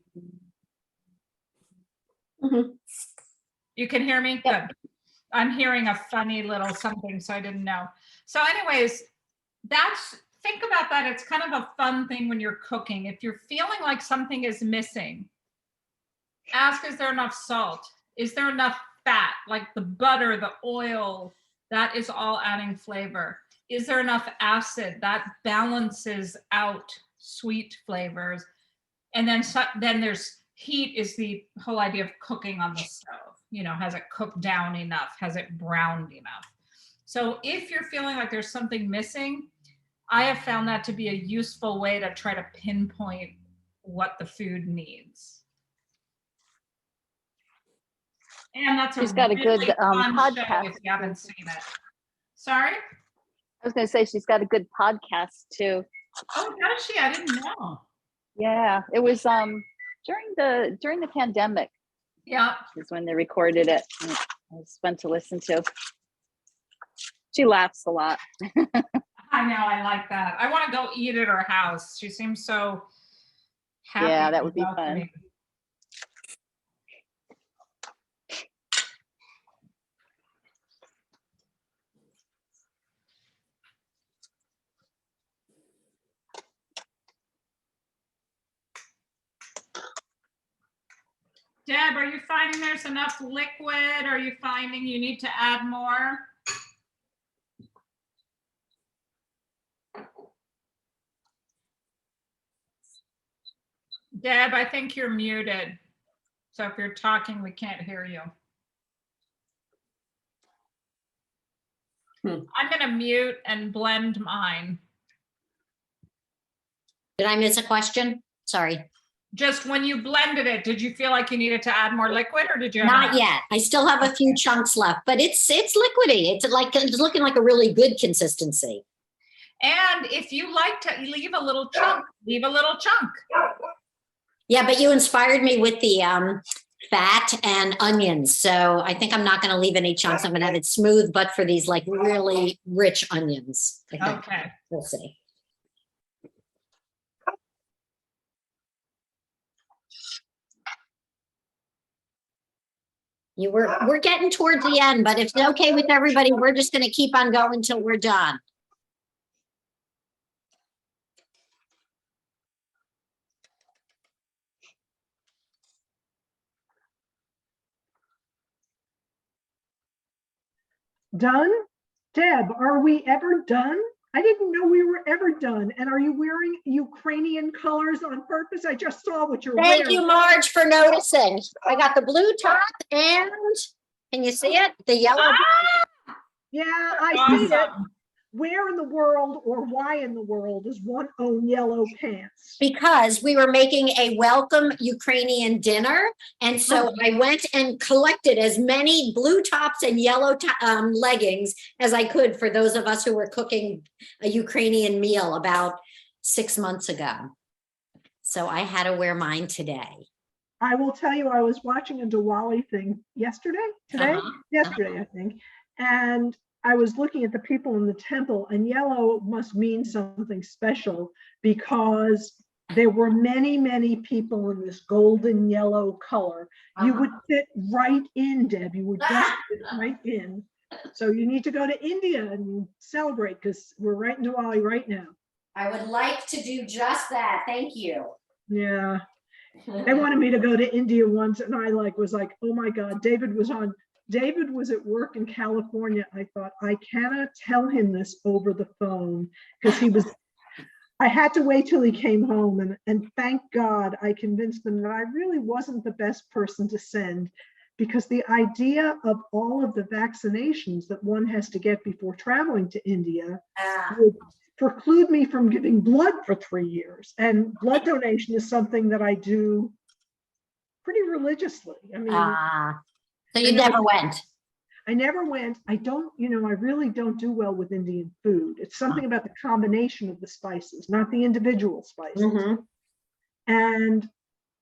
Mhm. You can hear me? Good. I'm hearing a funny little something, so I didn't know. So anyways, think about that. It's kind of a fun thing when you're cooking. If you're feeling like something is missing, ask, is there enough salt? Is there enough fat, like the butter, the oil? That is all adding flavor. Is there enough acid? That balances out sweet flavors. And then there's heat, is the whole idea of cooking on the stove. You know, has it cooked down enough? Has it browned enough? So if you're feeling like there's something missing, I have found that to be a useful way to try to pinpoint what the food needs. And that's She's got a good really fun show podcast. if you haven't seen it. Sorry? I was going to say she's got a good podcast too. Oh, does she? I didn't know. Yeah, it was during the pandemic Yeah. is when they recorded it. And it was fun to listen to. She laughs a lot. I know. I like that. I want to go eat at her house. She seems so happy. Yeah, that and would be fun. welcoming. Deb, are you finding there's enough liquid? Are you finding you need to add more? Deb, I think you're muted. So if you're talking, we can't hear you. I'm going to mute and blend mine. Did I miss a question? Sorry. Just when you blended it, did you feel like you needed to add more liquid, or did you have Not enough? yet. I still have a few chunks left, but it's liquidy. It's looking like a really good consistency. And if you like to leave a little chunk, leave a little chunk. Yeah, but you inspired me with the fat and onions. So I think I'm not going to leave any chunks. I'm going to have it smooth, but for these like really rich onions. I think. Okay. We'll see. We're getting towards the end, but if it's okay with everybody, we're just going to keep on going till we're done. Done? Deb, are we ever done? I didn't know we were ever done. And are you wearing Ukrainian colors on purpose? I just saw what you're wearing. Thank you, Marge, for noticing. I got the blue top and can you see it? The yellow. Yeah, I see it. Where in the world or why in the world does one own yellow pants? Because we were making a welcome Ukrainian dinner. And so I went and collected as many blue tops and yellow leggings as I could for those of us who were cooking a Ukrainian meal about 6 months ago. So I had to wear mine today. I will tell you, I was watching a Diwali thing yesterday, I think. And I was looking at the people in the temple, and yellow must mean something special because there were many, many people in this golden yellow color. You would fit right in, Deb. You would just fit right in. So you need to go to India and celebrate because we're right in Diwali right now. I would like to do just that. Thank you. Yeah. They wanted me to go to India once, and I was like, oh my God, David was at work in California. I thought, I cannot tell him this over the phone because I had to wait till he came home, and thank God I convinced him that I really wasn't the best person to send, because the idea of all of the vaccinations that one has to get before traveling to India would preclude me from giving blood for 3 years. And blood donation is something that I do pretty religiously. I mean, so you never went? I never went. I don't, I really don't do well with Indian food. It's something about the combination of the spices, not the individual spices. Mm-hmm. And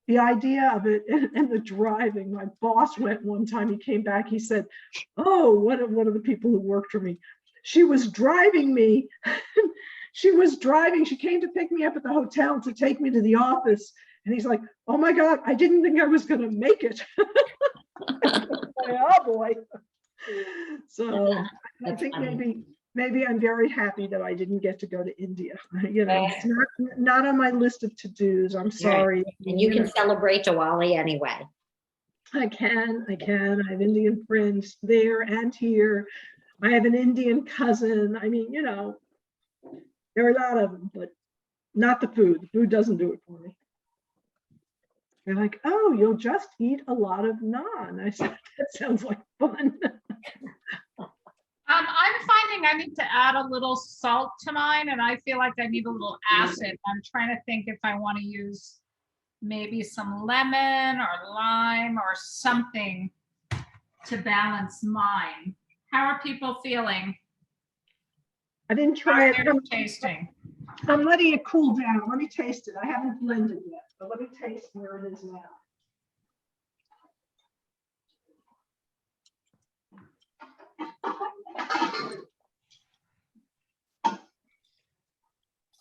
the idea of it and the driving, my boss went one time, he came back, he said, oh, one of the people who worked for me, she was driving me. She came to pick me up at the hotel to take me to the office. And he's like, oh my God, I didn't think I was going to make it. Oh boy. So I think maybe I'm very happy that I didn't get to go to India. It's not on my list of to-dos. I'm sorry. And you can celebrate Diwali anyway. I can. I have Indian friends there and here. I have an Indian cousin. I mean, there are a lot of them, but not the food. The food doesn't do it for me. They're like, oh, you'll just eat a lot of naan. I said, that sounds like fun. I'm finding I need to add a little salt to mine, and I feel like I need a little acid. I'm trying to think if I want to use maybe some lemon or lime or something to balance mine. How are people feeling? I didn't try it. Tasting. I'm letting it cool down. Let me taste it. I haven't blended yet, but let me taste where it is now.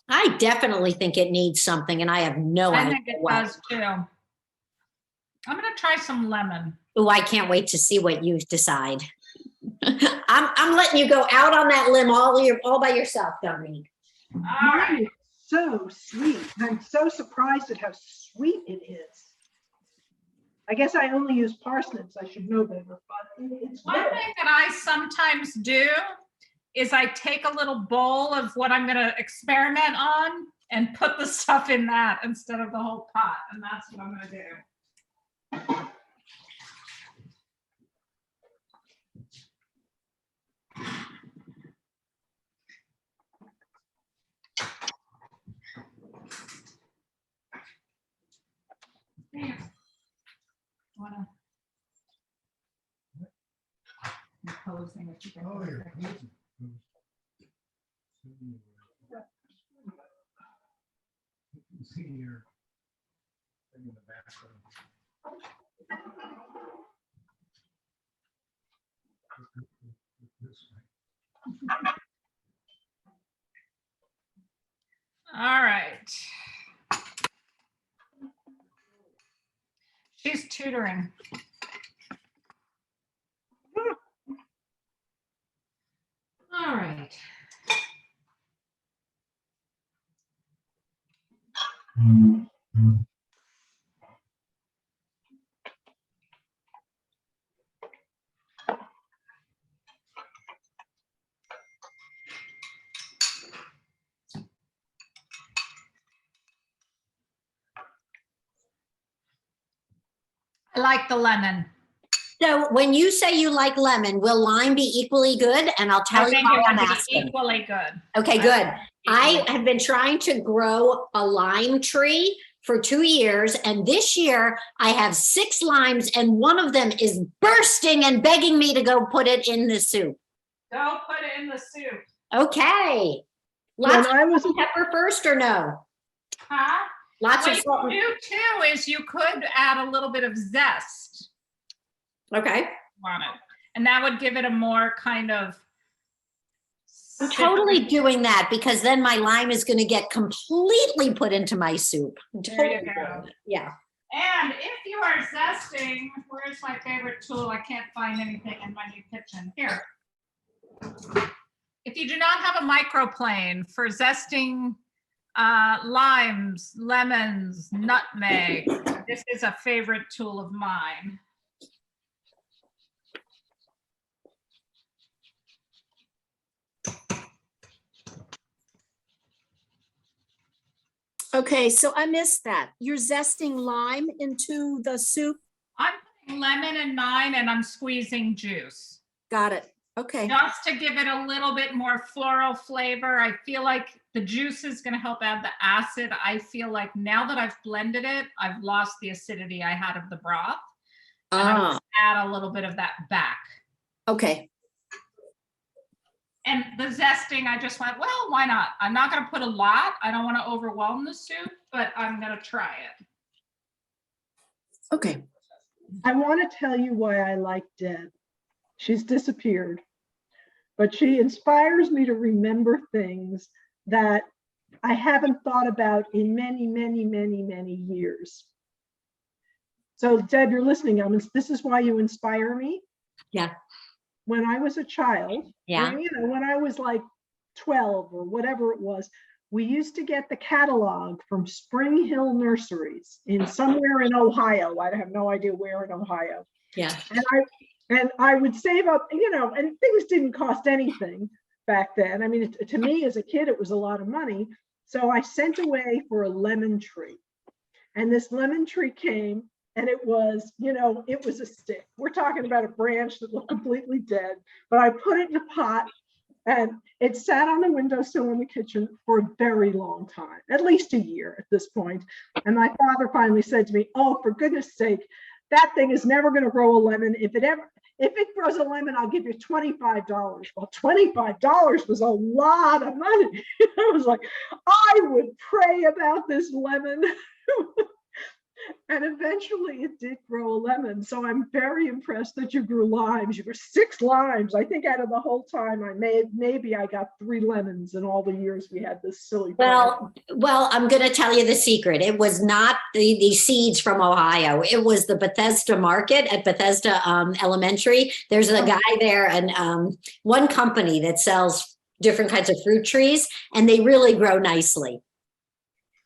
I definitely think it needs something and I have no I idea think it what. does too. I'm gonna try some lemon. Oh, I can't wait to see what you decide. I'm letting you go out on that limb all by yourself, Dominique. All Mine right. is so sweet. I'm so surprised at how sweet it is. I guess I only use parsnips. I should know better, but it's One good. thing that I sometimes do is I take a little bowl of what I'm gonna experiment on and put the stuff in that instead of the whole pot, and that's what I'm gonna do. Here. Wanna- You're posing if you can Oh, put it you're there. posing. You can see your thing in the background. This way. All right. She's tutoring. All right. I like the lemon. So when you say you like lemon, will lime be equally good? And I'll tell I you think why it I'm would be asking. equally good. Okay, good. I Equally. have been trying to grow a lime tree for 2 years, and this year I have 6 limes, and one of them is bursting and begging me to go put it in the soup. Go put it in the soup. Okay. When Lots I was of pepper first or no? Huh? Lots What of salt. you do too is you could add a little bit of zest Okay. on it, and that would give it a more kind of. I'm totally doing that because then my lime is going to get completely put into my soup. I'm There you totally go. doing it. Yeah. And if you are zesting, where's my favorite tool? I can't find anything in my new kitchen. Here. If you do not have a microplane for zesting limes, lemons, nutmeg, this is a favorite tool of mine. Okay, so I missed that. You're zesting lime into the soup? I'm putting lemon in mine and I'm squeezing juice. Got it. Okay. Just to give it a little bit more floral flavor. I feel like the juice is going to help add the acid. I feel like now that I've blended it, I've lost the acidity I had of the broth. And I'm Ah, going to add a little bit of that back. okay. And the zesting, I just went, well, why not? I'm not going to put a lot. I don't want to overwhelm the soup, but I'm going to try it. Okay. I want to tell you why I like Deb. She's disappeared, but she inspires me to remember things that I haven't thought about in many, many, many, many years. So Deb, you're listening. This is why you inspire me. Yeah. When I was a child, Yeah. or, when I was like 12 or whatever it was, we used to get the catalog from Spring Hill Nurseries in somewhere in Ohio. I have no idea where in Ohio. Yeah. And I would save up, and things didn't cost anything back then. I mean, to me as a kid, it was a lot of money. So I sent away for a lemon tree. And this lemon tree came, and it was, it was a stick. We're talking about a branch that looked completely dead, but I put it in a pot and it sat on the windowsill in the kitchen for a very long time, at least a year at this point. And my father finally said to me, oh, for goodness sake, that thing is never going to grow a lemon. If it grows a lemon, I'll give you $25. Well, $25 was a lot of money. I was like, I would pray about this lemon. And eventually it did grow a lemon. So I'm very impressed that you grew limes. You grew 6 limes. I think out of the whole time maybe I got 3 lemons in all the years we had this silly Well, I'm going to tell you the secret. It was not the seeds from Ohio. It was the Bethesda market at Bethesda Elementary. There's a guy there and one company that sells different kinds of fruit trees, and they really grow nicely.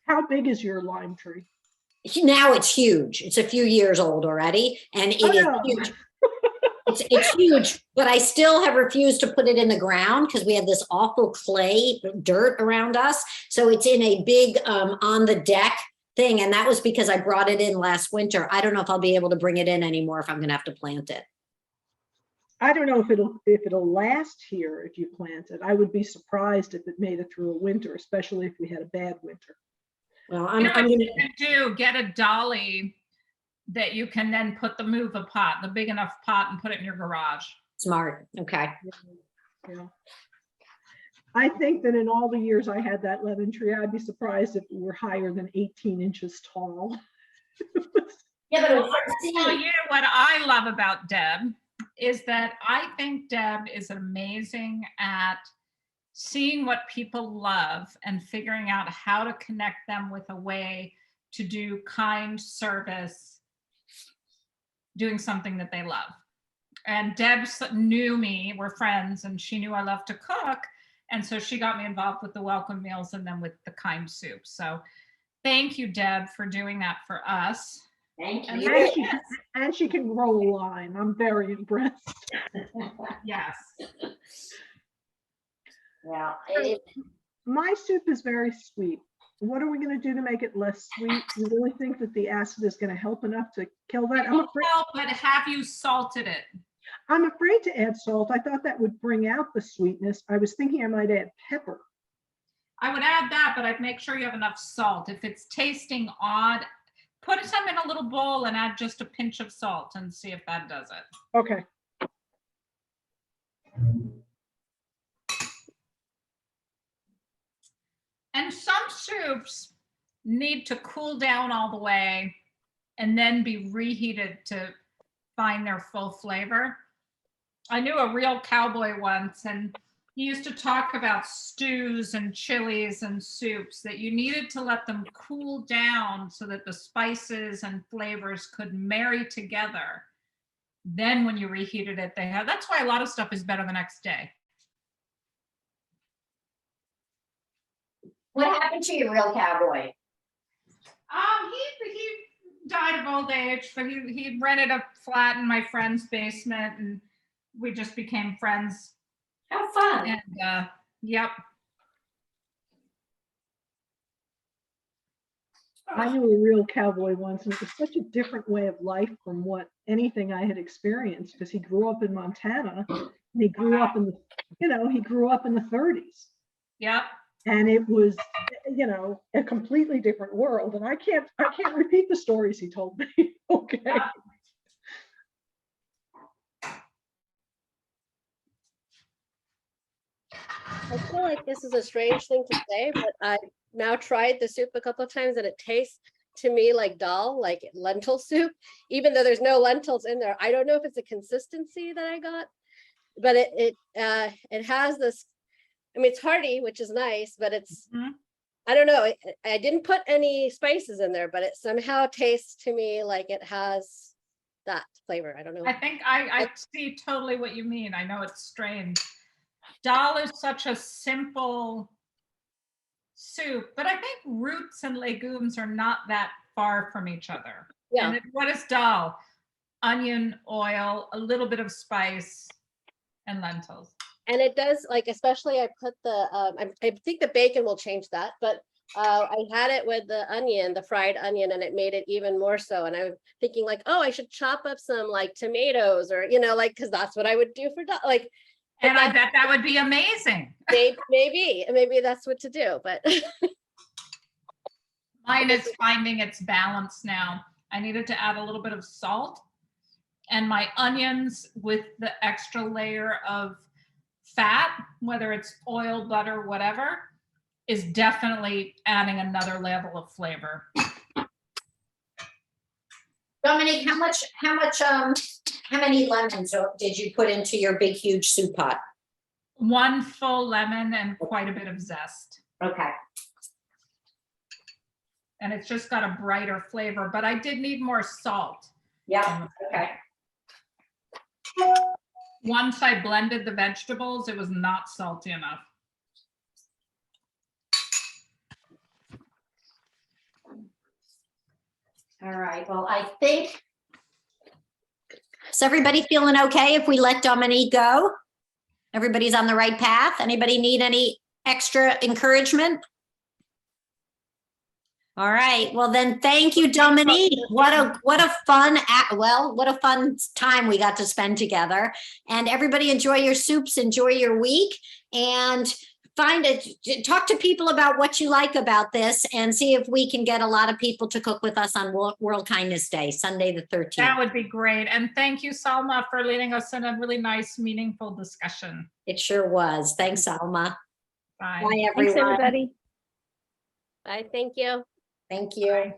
How big is your lime tree? Now it's huge. It's a few years old already, and it is huge. It's huge, but I still have refused to put it in the ground because we have this awful clay dirt around us. So it's in a big on the deck thing, and that was because I brought it in last winter. I don't know if I'll be able to bring it in anymore if I'm going to have to plant it. I don't know if it'll last here if you plant it. I would be surprised if it made it through a winter, especially if we had a bad winter. Well, You know I'm what going you can do? Get a dolly that you can then put the pot, the big enough pot, and put it in your garage. smart. Okay. Yeah. I think that in all the years I had that lemon tree, I'd be surprised if it were higher than 18 inches tall. Yeah, but Well, I'll tell you what I love about Deb is that I think Deb is amazing at seeing what people love and figuring out how to connect them with a way to do kind service, doing something that they love. And Deb knew me, we're friends, and she knew I love to cook. And so she got me involved with the welcome meals and then with the kind soup. So thank you, Deb, for doing that for us. Thank And you. And she can grow a lime. I'm very impressed. yes. Yeah. My soup is very sweet. What are we going to do to make it less sweet? You really think that the acid is going to help enough to kill that? But have you salted it? I'm afraid to add salt. I thought that would bring out the sweetness. I was thinking I might add pepper. I would add that, but I'd make sure you have enough salt. If it's tasting odd, put some in a little bowl and add just a pinch of salt and see if that does it. Okay. And some soups need to cool down all the way and then be reheated to find their full flavor. I knew a real cowboy once, and he used to talk about stews and chilies and soups that you needed to let them cool down so that the spices and flavors could marry together. Then when you reheated it, that's why a lot of stuff is better the next day. What happened to your real cowboy? He died of old age, but he rented a flat in my friend's basement, and we just became friends. How fun. And yep. I knew a real cowboy once, and it was such a different way of life from what anything I had experienced, because he grew up in Montana, and he grew up in the 30s. Yep. And it was, a completely different world. And I can't repeat the stories he told me. Okay. Yeah. I feel like this is a strange thing to say, but I now tried the soup a couple of times and it tastes to me like dal, like lentil soup, even though there's no lentils in there. I don't know if it's a consistency that I got, but it has this, I mean, it's hearty, which is nice, but it's, I don't know. I didn't put any spices in there, but it somehow tastes to me like it has that flavor. I don't know. I think I see totally what you mean. I know it's strange. Dal is such a simple soup, but I think roots and legumes are not that far from each other. Yeah. And what is dal? Onion, oil, a little bit of spice, and lentils. And it does, like, especially I put the, I think the bacon will change that, but I had it with the onion, the fried onion, and it made it even more so. And I'm thinking like, oh, I should chop up some like tomatoes or, like, cause that's what I would do for like. And I bet that would be amazing. Maybe that's what to do, but. Mine is finding its balance now. I needed to add a little bit of salt. And my onions with the extra layer of fat, whether it's oil, butter, whatever, is definitely adding another level of flavor. Dominique, how many lemons did you put into your big, huge soup pot? 1 full lemon and quite a bit of zest. Okay. And it's just got a brighter flavor, but I did need more salt. Yeah, okay. Once I blended the vegetables, it was not salty enough. All right, well, I think, is everybody feeling okay if we let Dominique go? Everybody's on the right path? Anybody need any extra encouragement? All right, well then, thank you, Dominique. What a fun, what a fun time we got to spend together. And everybody enjoy your soups, enjoy your week, and talk to people about what you like about this and see if we can get a lot of people to cook with us on World Kindness Day, Sunday the 13th. That would be great. And thank you, Salma, for leading us in a really nice, meaningful discussion. It sure was. Thanks, Alma. Bye. Bye, everyone. Thanks, everybody. Bye, thank you. Thank you.